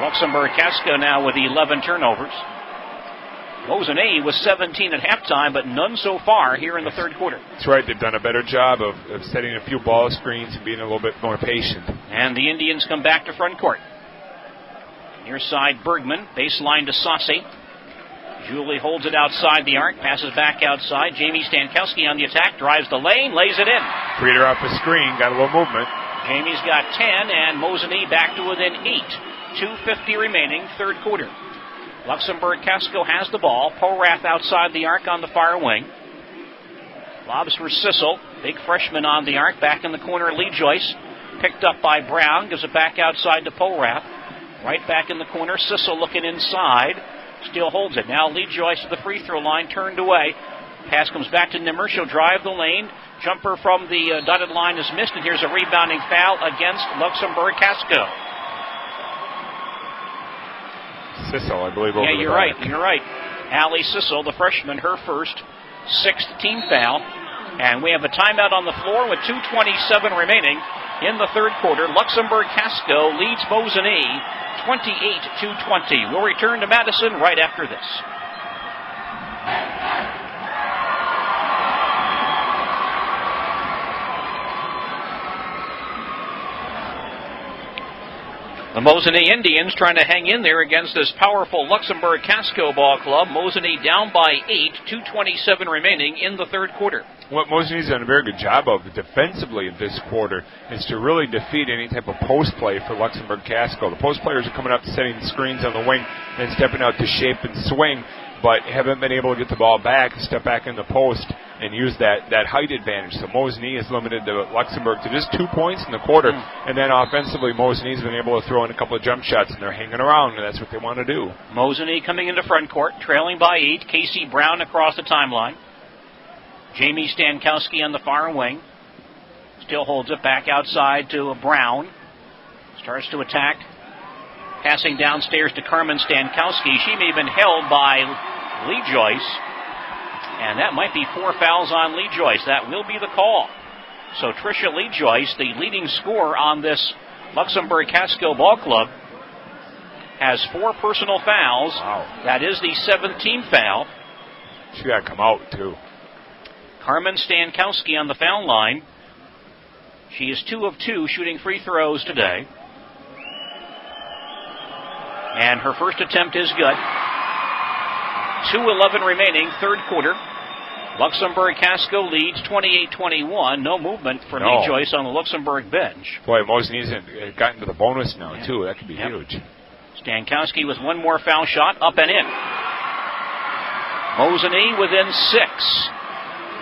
Luxemburg-Casco now with 11 turnovers. Mosinee was 17 at halftime, but none so far here in the third quarter. That's right. They've done a better job of setting a few ball screens and being a little bit more patient. And the Indians come back to front court. Near side, Bergman. Baseline to Saucy. Julie holds it outside the arc. Passes back outside. Jamie Stankowski on the attack. Drives the lane. Lays it in. Freed her off the screen. Got a little movement. Jamie's got 10, and Mosinee back to within 8. 2:50 remaining, third quarter. Luxemburg-Casco has the ball. Porath outside the arc on the far wing. Lobs for Sissel. Big freshman on the arc. Back in the corner, Lee Joyce. Picked up by Brown. Gives it back outside to Porath. Right back in the corner. Sissel looking inside. Still holds it. Now Lee Joyce to the free throw line. Turned away. Pass comes back to Nimmer. She'll drive the lane. Jumper from the dotted line is missed. And here's a rebounding foul against Luxemburg-Casco. Sissel, I believe. Yeah, you're right. You're right. Allie Sissel, the freshman, her first, 6th team foul. And we have a timeout on the floor with 2:27 remaining. in the third quarter. Luxemburg-Casco leads Mosinee 28-20. We'll return to Madison right after this. The Mosinee Indians trying to hang in there against this powerful Luxemburg-Casco ball club. Mosinee down by 8, 2:27 remaining in the third quarter. What Mosinee's done a very good job of defensively this quarter is to really defeat any type of post play for Luxemburg-Casco. The post players are coming up, setting screens on the wing, and stepping out to shape and swing, but haven't been able to get the ball back, step back in the post, and use that height advantage. So Mosinee is limited to Luxemburg to just 2 points in the quarter, and then offensively Mosinee's been able to throw in a couple of jump shots, and they're hanging around, and that's what they want to do. Mosinee coming into front court, trailing by 8. Casey Brown across the timeline. Jamie Stankowski on the far wing. Still holds it back outside to Brown. Starts to attack. Passing downstairs to Carmen Stankowski. She may have been held by Lee Joyce. And that might be 4 fouls on Lee Joyce. That will be the call. So Trisha Lee Joyce, the leading scorer on this Luxemburg-Casco ball club, has 4 personal fouls. Wow. That is the 7th team foul. She got to come out, too. Carmen Stankowski on the foul line. She is 2 of 2 shooting free throws today. And her first attempt is good. 2:11 remaining, third quarter. Luxemburg-Casco leads 28-21. No movement for Lee Joyce on the Luxemburg bench. Boy, Mosinee's gotten to the bonus now, too. That could be huge. Stankowski with 1 more foul shot, up and in. Mosinee within 6.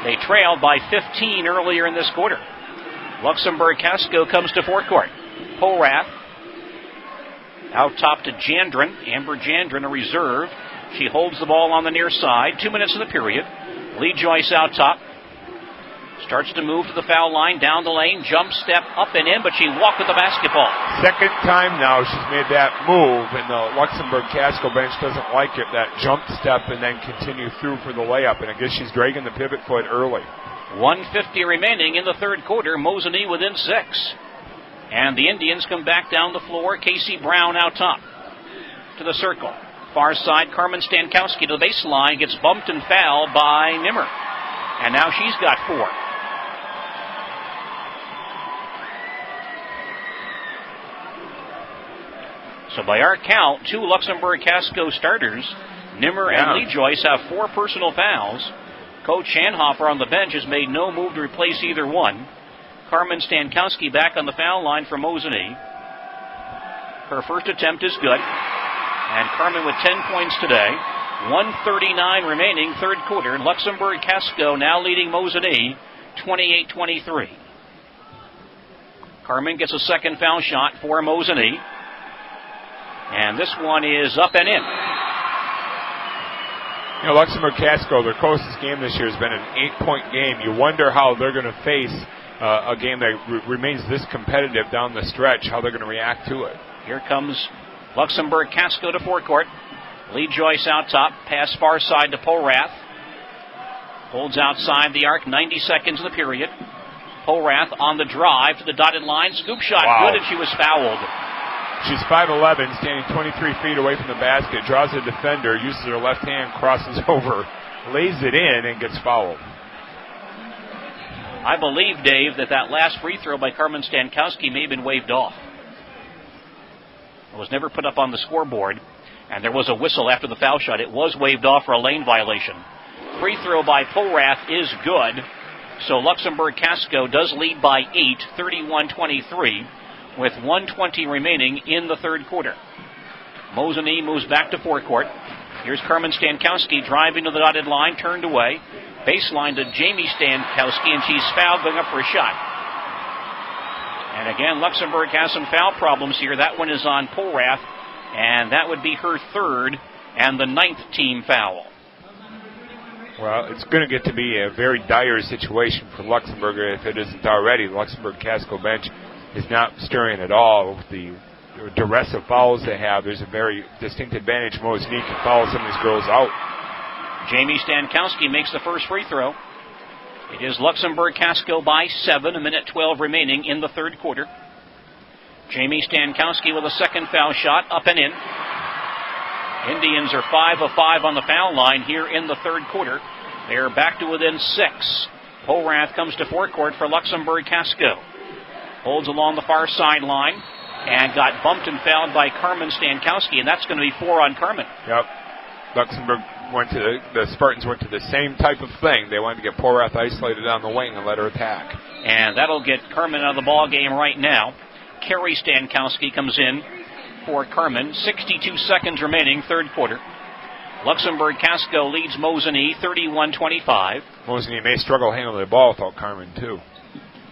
They trailed by 15 earlier in this quarter. Luxemburg-Casco comes to forecourt. Porath out top to Jandrin. Amber Jandrin, a reserve. She holds the ball on the near side. 2 minutes in the period. Lee Joyce out top. Starts to move to the foul line, down the lane, jump step, up and in, but she walked with the basketball. Second time now she's made that move, and the Luxemburg-Casco bench doesn't like it, that jump step and then continue through for the layup, and I guess she's dragging the pivot foot early. 1:50 remaining in the third quarter. Mosinee within 6. And the Indians come back down the floor. Casey Brown out top to the circle. Far side, Carmen Stankowski to the baseline, gets bumped and fouled by Nimmer. And now she's got 4. So by our count, 2 Luxemburg-Casco starters, Nimmer and Lee Joyce, have 4 personal fouls. Coach Schanhofer on the bench has made no move to replace either one. Carmen Stankowski back on the foul line for Mosinee. Her first attempt is good. And Carmen with 10 points today. 1:39 remaining, third quarter. Luxemburg-Casco now leading Mosinee 28-23. Carmen gets a second foul shot for Mosinee. And this one is up and in. You know, Luxemburg-Casco, their closest game this year has been an 8-point game. You wonder how they're going to face a game that remains this competitive down the stretch, how they're going to react to it. Here comes Luxemburg-Casco to forecourt. Lee Joyce out top, pass far side to Porath. Holds outside the arc, 90 seconds in the period. Porath on the drive to the dotted line, scoop shot, good, and she was fouled. She's 5'11", standing 23 feet away from the basket, draws a defender, uses her left hand, crosses over, lays it in, and gets fouled. I believe, Dave, that last free throw by Carmen Stankowski may have been waved off. It was never put up on the scoreboard, and there was a whistle after the foul shot. It was waved off for a lane violation. Free throw by Porath is good, so Luxemburg-Casco does lead by 8, 31-23. With 1:20 remaining in the third quarter. Mosinee moves back to forecourt. Here's Carmen Stankowski driving to the dotted line, turned away. Baseline to Jamie Stankowski, and she's fouled going up for a shot. And again, Luxemburg has some foul problems here. That one is on Porath, and that would be her 3rd and the 9th team foul. Well, it's going to get to be a very dire situation for Luxemburg if it isn't already. The Luxemburg-Casco bench is not stirring at all with the duress of fouls they have. There's a very distinct advantage. Mosinee can foul some of these girls out. Jamie Stankowski makes the first free throw. It is Luxemburg-Casco by 7, a minute 12 remaining in the third quarter. Jamie Stankowski with a second foul shot, up and in. Indians are 5 of 5 on the foul line here in the third quarter. They're back to within 6. Porath comes to forecourt for Luxemburg-Casco. Holds along the far sideline and got bumped and fouled by Carmen Stankowski, and that's going to be 4 on Carmen. Yep. Luxemburg the Spartans went to the same type of thing. They wanted to get Porath isolated on the wing and let her attack. And that'll get Carmen out of the ball game right now. Carrie Stankowski comes in for Carmen. 62 seconds remaining, third quarter. Luxemburg-Casco leads Mosinee 31-25. Mosinee may struggle handling the ball without Carmen, too.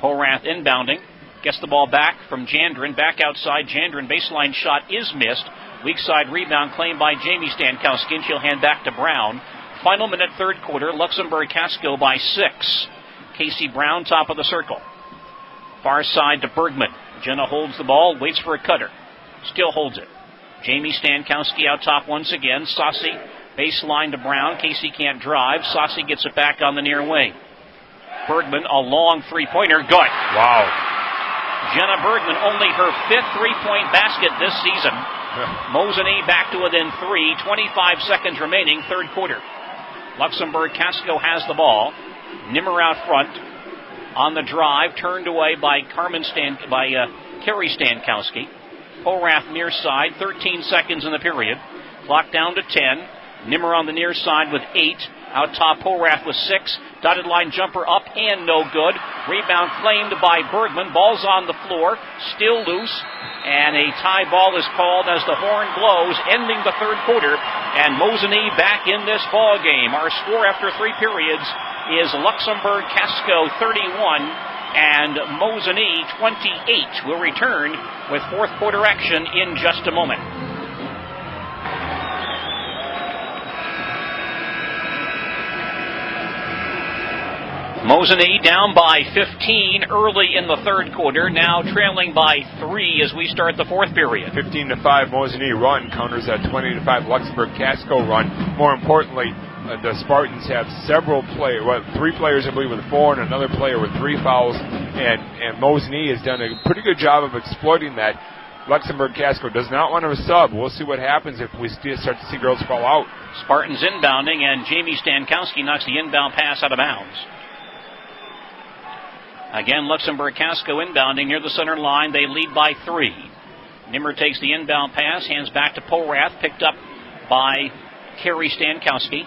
Porath inbounding. Gets the ball back from Jandrin. Back outside. Jandrin baseline shot is missed. Weak side rebound claimed by Jamie Stankowski, and she'll hand back to Brown. Final minute, third quarter. Luxemburg-Casco by 6. Casey Brown, top of the circle. Far side to Bergman. Jenna holds the ball, waits for a cutter. Still holds it. Jamie Stankowski out top once again. Saucy, baseline to Brown. Casey can't drive. Saucy gets it back on the near wing. Bergman, a long three-pointer. Good. Wow. Jenna Bergman, only her 5th three-point basket this season. Mosinee back to within 3. 25 seconds remaining, third quarter. Luxemburg-Casco has the ball. Nimmer out front. On the drive, turned away by Carrie Stankowski. Porath near side, 13 seconds in the period. Clock down to 10. Nimmer on the near side with 8. Out top, Porath with 6. Dotted line jumper up and no good. Rebound claimed by Bergman. Ball's on the floor, still loose. And a tie ball is called as the horn blows, ending the third quarter. And Mosinee back in this ball game. Our score after 3 periods is Luxemburg-Casco 31 and Mosinee 28. We'll return with fourth quarter action in just a moment. Mosinee down by 15 early in the third quarter, now trailing by 3 as we start the fourth period. 15-5 Mosinee run counters that 20-5 Luxemburg-Casco run. More importantly, the Spartans have several players, 3 players I believe with 4 and another player with 3 fouls, and Mosinee has done a pretty good job of exploiting that. Luxemburg-Casco does not want to sub. We'll see what happens if we start to see girls fall out. Spartans inbounding, and Jamie Stankowski knocks the inbound pass out of bounds. Again, Luxemburg-Casco inbounding near the center line. They lead by 3. Nimmer takes the inbound pass, hands back to Porath, picked up by Carrie Stankowski.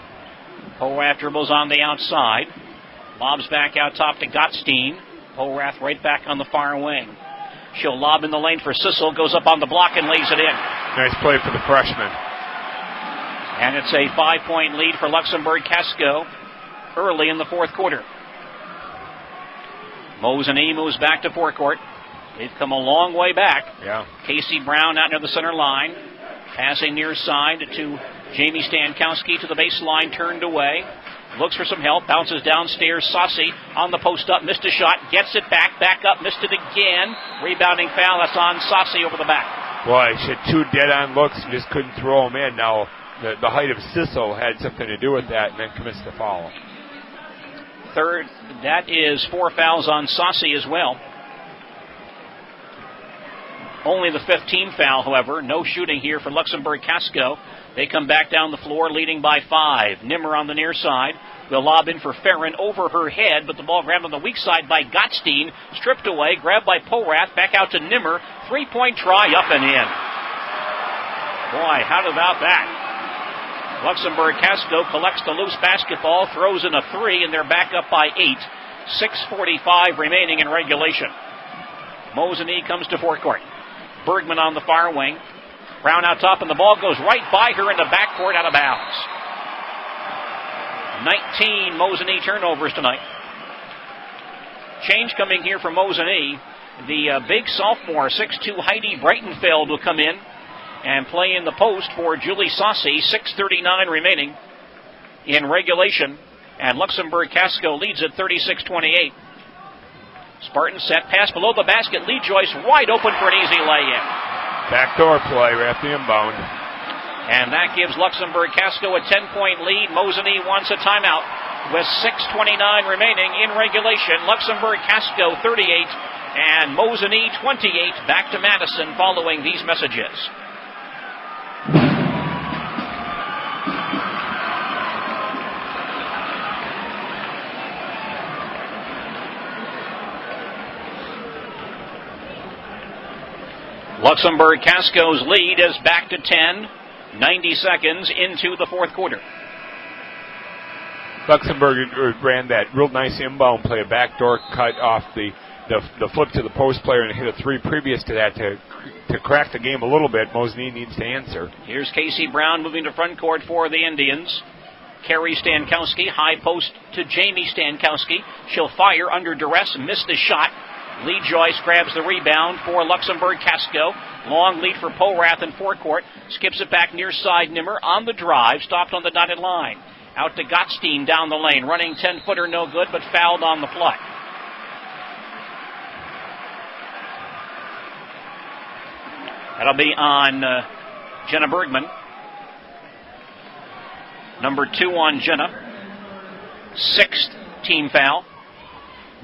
Porath dribbles on the outside. Lobs back out top to Gottstein. Porath right back on the far wing. She'll lob in the lane for Sissel, goes up on the block and lays it in. Nice play for the freshman. And it's a 5-point lead for Luxemburg-Casco early in the fourth quarter. Mosinee moves back to forecourt. They've come a long way back. Yeah. Casey Brown out near the center line. Passing near side to Jamie Stankowski to the baseline, turned away. Looks for some help, bounces downstairs. Saucy on the post up, missed a shot, gets it back up, missed it again. Rebounding foul, that's on Saucy over the back. Boy, she had 2 dead-on looks and just couldn't throw them in. Now, the height of Sissel had something to do with that, and then commits the foul. Third, that is 4 fouls on Saucy as well. Only the 5th team foul, however. No shooting here for Luxemburg-Casco. They come back down the floor, leading by 5. Nimmer on the near side will lob in for Farron over her head, but the ball grabbed on the weak side by Gottstein. Stripped away, grabbed by Porath, back out to Nimmer. 3-point try, up and in. Boy, how about that? Luxemburg-Casco collects the loose basketball, throws in a 3, and they're back up by 8. 6:45 remaining in regulation. Mosinee comes to forecourt. Bergman on the far wing. Brown out top, and the ball goes right by her in the backcourt, out of bounds. 19 Mosinee turnovers tonight. Change coming here for Mosinee. The big sophomore, 6'2", Heidi Breitenfeld will come in and play in the post for Julie Saucy. 6:39 remaining in regulation, and Luxemburg-Casco leads at 36-28. Spartan set, pass below the basket. Lee Joyce wide open for an easy lay-in. Backdoor play right at the inbound. And that gives Luxemburg-Casco a 10-point lead. Mosinee wants a timeout. with 6:29 remaining in regulation. Luxemburg-Casco 38 and Mosinee 28. Back to Madison following these messages. Luxemburg-Casco's lead is back to 10, 90 seconds into the fourth quarter. Luxemburg ran that real nice inbound play, a backdoor cut off the flip to the post player and hit a three previous to that to crack the game a little bit. Mosinee needs to answer. Here's Casey Brown moving to front court for the Indians. Carrie Stankowski, high post to Jamie Stankowski. She'll fire under duress, missed the shot. Lee Joyce grabs the rebound for Luxemburg-Casco. Long lead for Porath in forecourt. Skips it back near side. Nimmer on the drive. Stopped on the dotted line. Out to Gottstein down the lane. Running 10-footer, no good, but fouled on the play. That'll be on Jenna Bergman. Number 2 on Jenna. 6th team foul.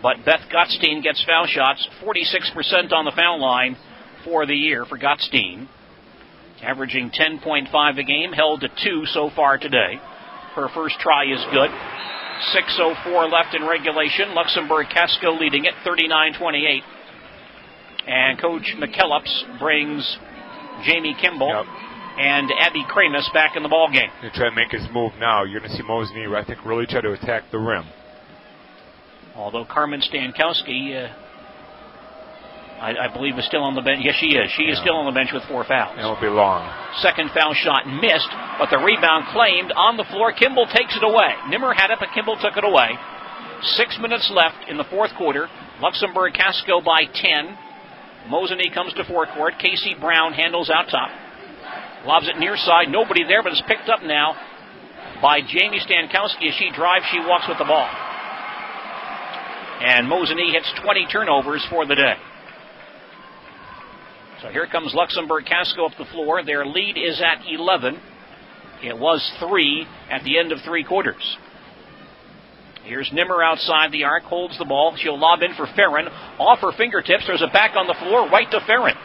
But Beth Gottstein gets foul shots, 46% on the foul line for the year for Gottstein. Averaging 10.5 a game, held to 2 so far today. Her first try is good. 6:04 left in regulation. Luxemburg-Casco leading it 39-28. And Coach McKellips brings Jamie Kimball and Abby Kramus back in the ballgame. They try to make his move now. You're going to see Mosinee, I think, really try to attack the rim. Although Carmen Stankowski, I believe, is still on the bench. Yes, she is. She is still on the bench with 4 fouls. It won't be long. Second foul shot missed, but the rebound claimed on the floor. Kimball takes it away. Nimmer had it, but Kimball took it away. 6 minutes left in the fourth quarter. Luxemburg-Casco by 10. Mosinee comes to forecourt. Casey Brown handles out top. Lobs it near side. Nobody there, but it's picked up now by Jamie Stankowski. As she drives, she walks with the ball. And Mosinee hits 20 turnovers for the day. So here comes Luxemburg-Casco up the floor. Their lead is at 11. It was 3 at the end of 3 quarters. Here's Nimmer outside the arc, holds the ball. She'll lob in for Farron. Off her fingertips. There's a back on the floor, right to Farron.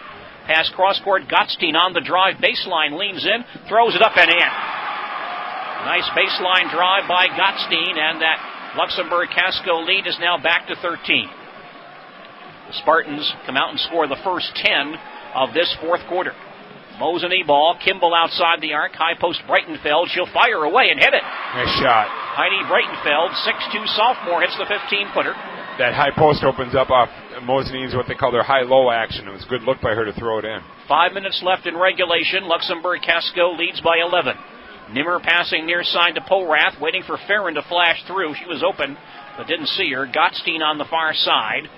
Pass cross-court. Gottstein on the drive. Baseline, leans in, throws it up and in. Nice baseline drive by Gottstein, and that Luxemburg-Casco lead is now back to 13. The Spartans come out and score the first 10 of this fourth quarter. Mosinee ball. Kimball outside the arc. High post Breitenfeld. She'll fire away and hit it. Nice shot. Heidi Breitenfeld, 6'2 sophomore, hits the 15-footer. That high post opens up off Mosinee's what they call their high-low action. It was a good look by her to throw it in. 5 minutes left in regulation. Luxemburg-Casco leads by 11. Nimmer passing near side to Porath, waiting for Farron to flash through. She was open, but didn't see her. Gottstein on the far side.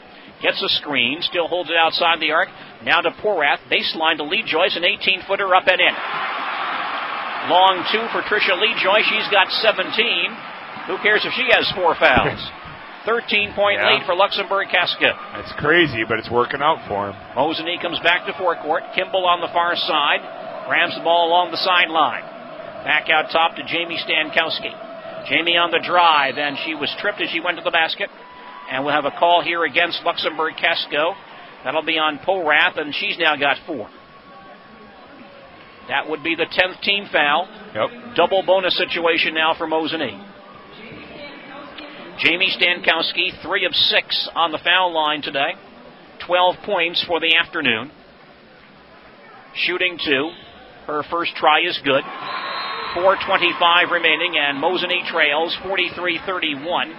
Gets a screen, still holds it outside the arc. Now to Porath, baseline to Lee Joyce, an 18-footer up and in. Long 2 for Trisha Legois. She's got 17. Who cares if she has 4 fouls? 13-point lead for Luxemburg-Casco. That's crazy, but it's working out for him. Mosinee comes back to forecourt. Kimball on the far side. Grabs the ball along the sideline. Back out top to Jamie Stankowski. Jamie on the drive, and she was tripped as she went to the basket. And we'll have a call here against Luxemburg-Casco. That'll be on Porath, and she's now got 4. That would be the 10th team foul. Yep. Double bonus situation now for Mosinee. Jamie Stankowski, 3 of 6 on the foul line today. 12 points for the afternoon. Shooting 2. Her first try is good. 4:25 remaining, and Mosinee trails 43-31.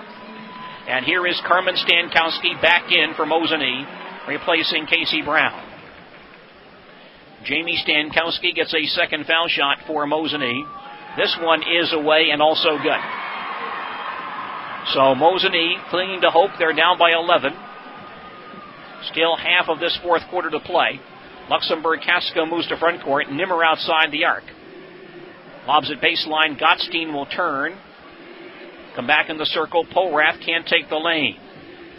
And here is Carmen Stankowski back in for Mosinee, replacing Casey Brown. Jamie Stankowski gets a second foul shot for Mosinee. This one is away and also good. So Mosinee clinging to hope. They're down by 11. Still half of this fourth quarter to play. Luxemburg-Casco moves to front court. Nimmer outside the arc. Lobs at baseline. Gottstein will turn. Come back in the circle. Porath can't take the lane.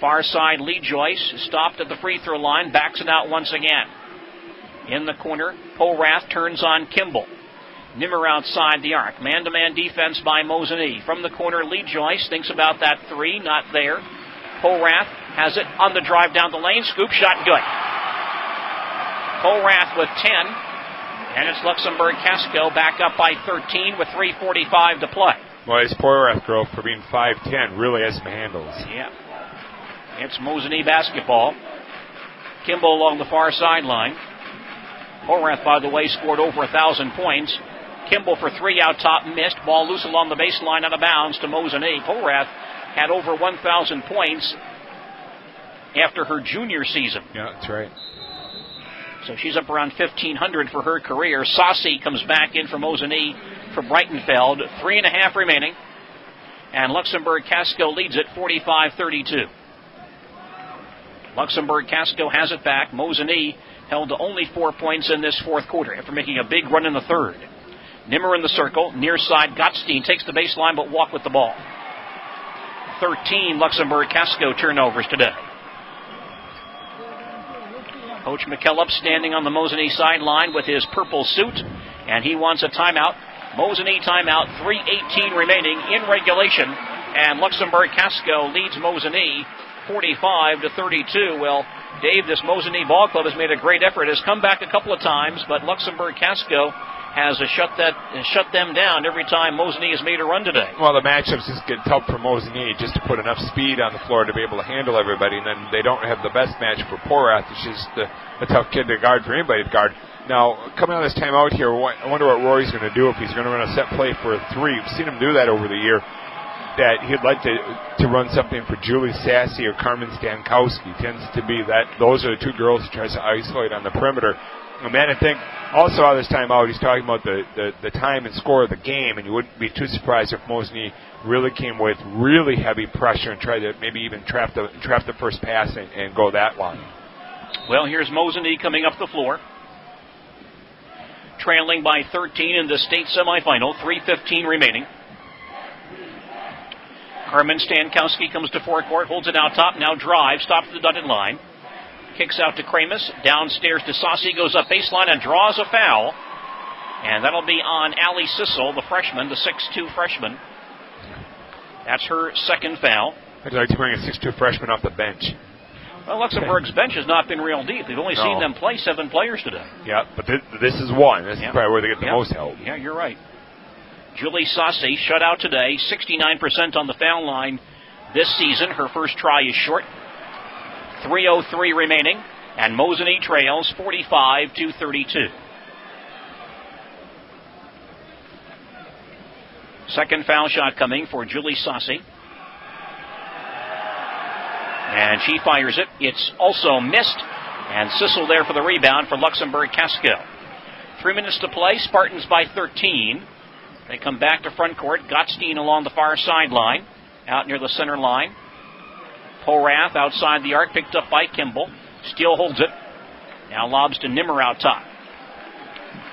Far side, Lee Joyce stopped at the free throw line. Backs it out once again. In the corner, Porath turns on Kimball. Nimmer outside the arc. Man-to-man defense by Mosinee. From the corner, Lee Joyce thinks about that three. Not there. Polrath has it on the drive down the lane. Scoop shot, good. Polrath with 10. And it's Luxemburg-Casco back up by 13 with 3:45 to play. Well, this Polrath girl, for being 5'10", really has some handles. Yeah. It's Mosinee basketball. Kimball along the far sideline. Polrath, by the way, scored over 1,000 points. Kimball for three out top, missed. Ball loose along the baseline, out of bounds to Mosinee. Polrath had over 1,000 points after her junior season. Yeah, that's right. So she's up around 1,500 for her career. Saucy comes back in for Mosinee from Breitenfeld. 3.5 remaining. And Luxemburg-Casco leads it 45-32. Luxemburg-Casco has it back. Mosinee held to only 4 points in this fourth quarter after making a big run in the third. Nimmer in the circle. Near side, Gottstein takes the baseline but walk with the ball. 13 Luxemburg-Casco turnovers today. Coach McKellop standing on the Mosinee sideline with his purple suit, and he wants a timeout. Mosinee timeout, 3:18 remaining in regulation, and Luxemburg-Casco leads Mosinee 45-32. Well, Dave, this Mosinee ball club has made a great effort, has come back a couple of times, but Luxemburg-Casco has shut them down every time Mosinee has made a run today. Well, the matchups just get tough for Mosinee just to put enough speed on the floor to be able to handle everybody, and then they don't have the best match for Polrath. She's a tough kid to guard for anybody to guard. Now, coming out of this timeout here, I wonder what Rory's going to do if he's going to run a set play for a three. We've seen him do that over the year, that he'd like to run something for Julie Sassy or Carmen Stankowski. Tends to be that those are the two girls he tries to isolate on the perimeter. And then I think also out of this timeout, he's talking about the time and score of the game, and you wouldn't be too surprised if Mosinee really came with really heavy pressure and tried to maybe even trap the first pass and go that line. Well, here's Mosinee coming up the floor, trailing by 13 in the state semifinal, 3:15 remaining. Carmen Stankowski comes to forecourt, holds it out top, now drives, stops the dotted line. Kicks out to Kramus, downstairs to Saucy, goes up baseline and draws a foul. And that'll be on Allie Sissel, the freshman, the 6'2 freshman. That's her second foul. I'd like to bring a 6'2 freshman off the bench. Well, Luxemburg's bench has not been real deep. We've only seen them play 7 players today. Yeah, but this is one. This is probably where they get the most help. Yeah, you're right. Julie Saucy shut out today, 69% on the foul line this season. Her first try is short. 3:03 remaining, and Mosinee trails 45-32. Second foul shot coming for Julie Saucy. And she fires it. It's also missed, and Sissel there for the rebound for Luxemburg-Casco. 3 minutes to play, Spartans by 13. They come back to front court. Gottstein along the far sideline, out near the center line. Polrath outside the arc, picked up by Kimball. Steele holds it. Now lobs to Nimmer out top.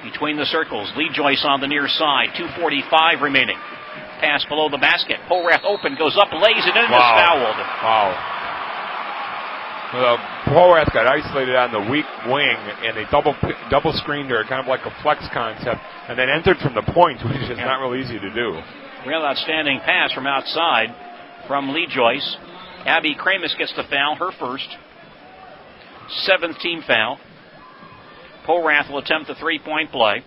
Between the circles, Lee Joyce on the near side. 2:45 remaining. Pass below the basket. Polrath open, goes up, lays it in, and is fouled. Wow. Well, Polrath got isolated on the weak wing, and they double screened her, kind of like a flex concept, and then entered from the point, which is not real easy to do. Real outstanding pass from outside from Lee Joyce. Abby Kramus gets the foul, her first. 7th team foul. Polrath will attempt the three-point play.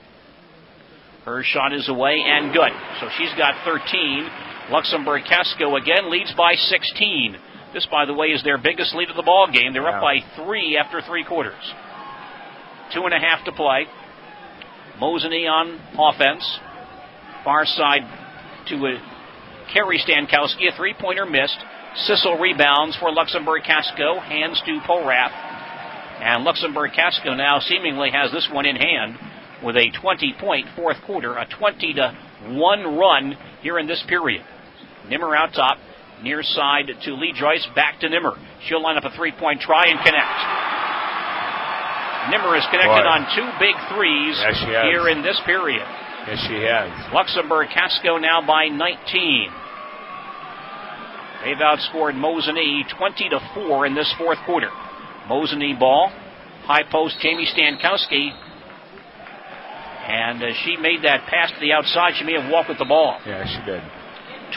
Her shot is away and good. So she's got 13. Luxemburg-Casco again leads by 16. This, by the way, is their biggest lead of the ball game. They're up by 3 after 3 quarters. 2.5 to play. Mosinee on offense. Far side to Carrie Stankowski. A three-pointer missed. Sissel rebounds for Luxemburg-Casco. Hands to Polrath. And Luxemburg-Casco now seemingly has this one in hand with a 20-point fourth quarter. A 20-1 run here in this period. Nimmer out top. Near side to Lee Joyce. Back to Nimmer. She'll line up a three-point try and connect. Nimmer has connected on 2 big threes here in this period. Yes, she has. Luxemburg-Casco now by 19. They've outscored Mosinee 20-4 in this fourth quarter. Mosinee ball. High post, Jamie Stankowski And she made that pass to the outside. She may have walked with the ball. Yeah, she did.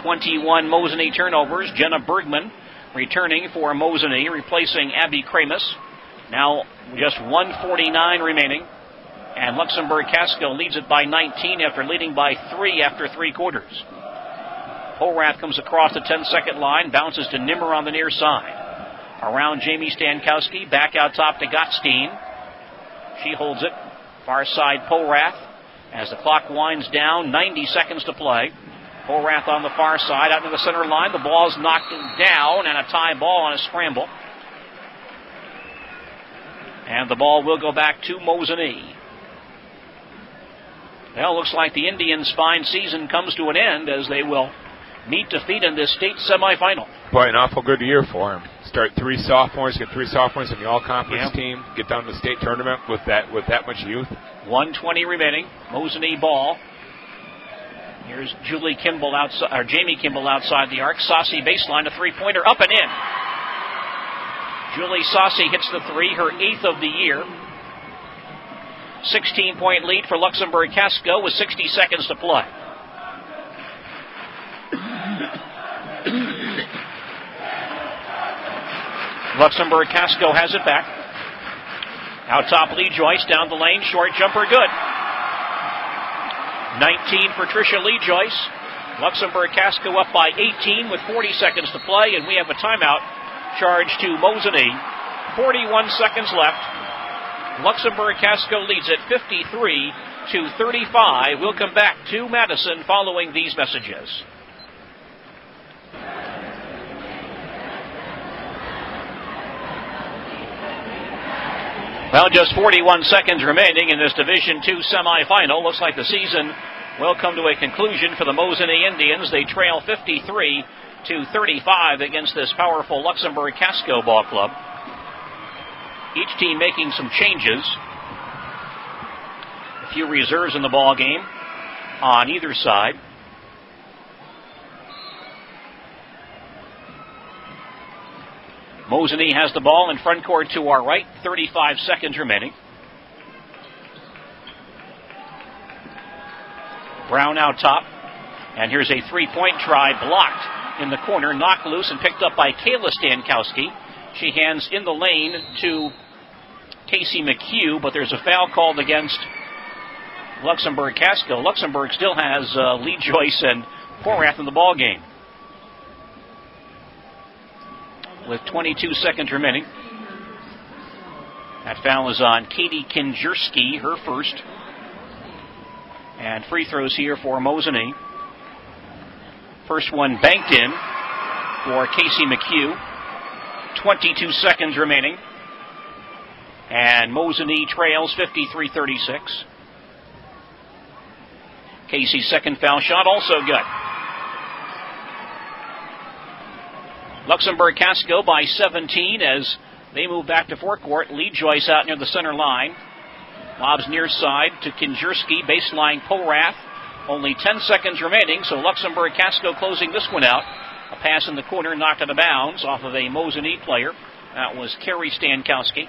21 Mosinee turnovers. Jenna Bergman returning for Mosinee, replacing Abby Kramus. Now just 1:49 remaining. And Luxemburg-Casco leads it by 19 after leading by 3 after 3 quarters. Polrath comes across the 10-second line, bounces to Nimmer on the near side. Around Jamie Stankowski, back out top to Gottstein. She holds it. Far side Polrath. As the clock winds down, 90 seconds to play. Polrath on the far side, out to the center line. The ball's knocked down, and a tie ball on a scramble. And the ball will go back to Mosinee. Well, looks like the Indians' fine season comes to an end as they will meet defeat in this state semifinal. Boy, an awful good year for them. Start 3 sophomores, get 3 sophomores in the all-conference team, get down to the state tournament with that much youth. 1:20 remaining. Mosinee ball. Here's Jamie Kimball outside the arc. Saucy baseline, a 3-pointer up and in. Julie Saucy hits the 3, her 8th of the year. 16-point lead for Luxemburg-Casco with 60 seconds to play. Luxemburg-Casco has it back. Out top, Lee Joyce down the lane. Short jumper, good. 19 for Trisha Legois. Luxemburg-Casco up by 18 with 40 seconds to play, and we have a timeout charged to Mosinee. 41 seconds left. Luxemburg-Casco leads at 53-35. We'll come back to Madison following these messages. Well, just 41 seconds remaining in this Division II semifinal. Looks like the season will come to a conclusion for the Mosinee Indians. They trail 53-35 against this powerful Luxemburg-Casco ball club. Each team making some changes. A few reserves in the ball game on either side. Mosinee has the ball in front court to our right. 35 seconds remaining. Brown out top. And here's a 3-point try blocked in the corner. Knocked loose and picked up by Kayla Stankowski. She hands in the lane to Casey McHugh, but there's a foul called against Luxemburg-Casco. Luxemburg still has Lee Joyce and Polrath in the ball game. With 22 seconds remaining. That foul is on Katie Kinjerski, her first. And free throws here for Mosinee. First one banked in for Casey McHugh. 22 seconds remaining. And Mosinee trails 53-36. Casey's second foul shot also good. Luxemburg-Casco by 17 as they move back to forecourt. Lee Joyce out near the center line. Lobs near side to Kinjerski. Baseline Polrath. Only 10 seconds remaining, so Luxemburg-Casco closing this one out. A pass in the corner knocked out of bounds off of a Mosinee player. That was Carrie Stankowski.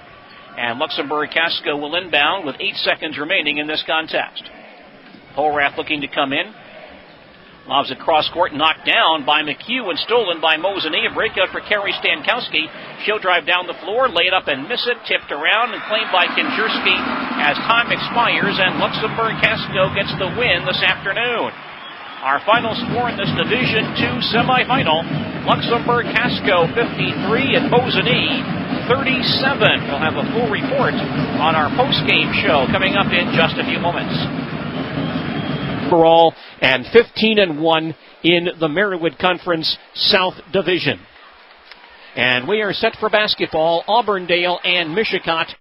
And Luxemburg-Casco will inbound with 8 seconds remaining in this contest. Polrath looking to come in. Lobs it cross court, knocked down by McHugh and stolen by Mosinee. A breakout for Carrie Stankowski. She'll drive down the floor, lay it up and miss it. Tipped around and claimed by Kinjerski as time expires, and Luxemburg-Casco gets the win this afternoon. Our final score in this Division II semifinal, Luxemburg-Casco 53 and Mosinee 37. We'll have a full report on our post-game show coming up in just a few moments. Overall, and 15-1 in the Marywood Conference South Division. And we are set for basketball. Auburndale and Mishicot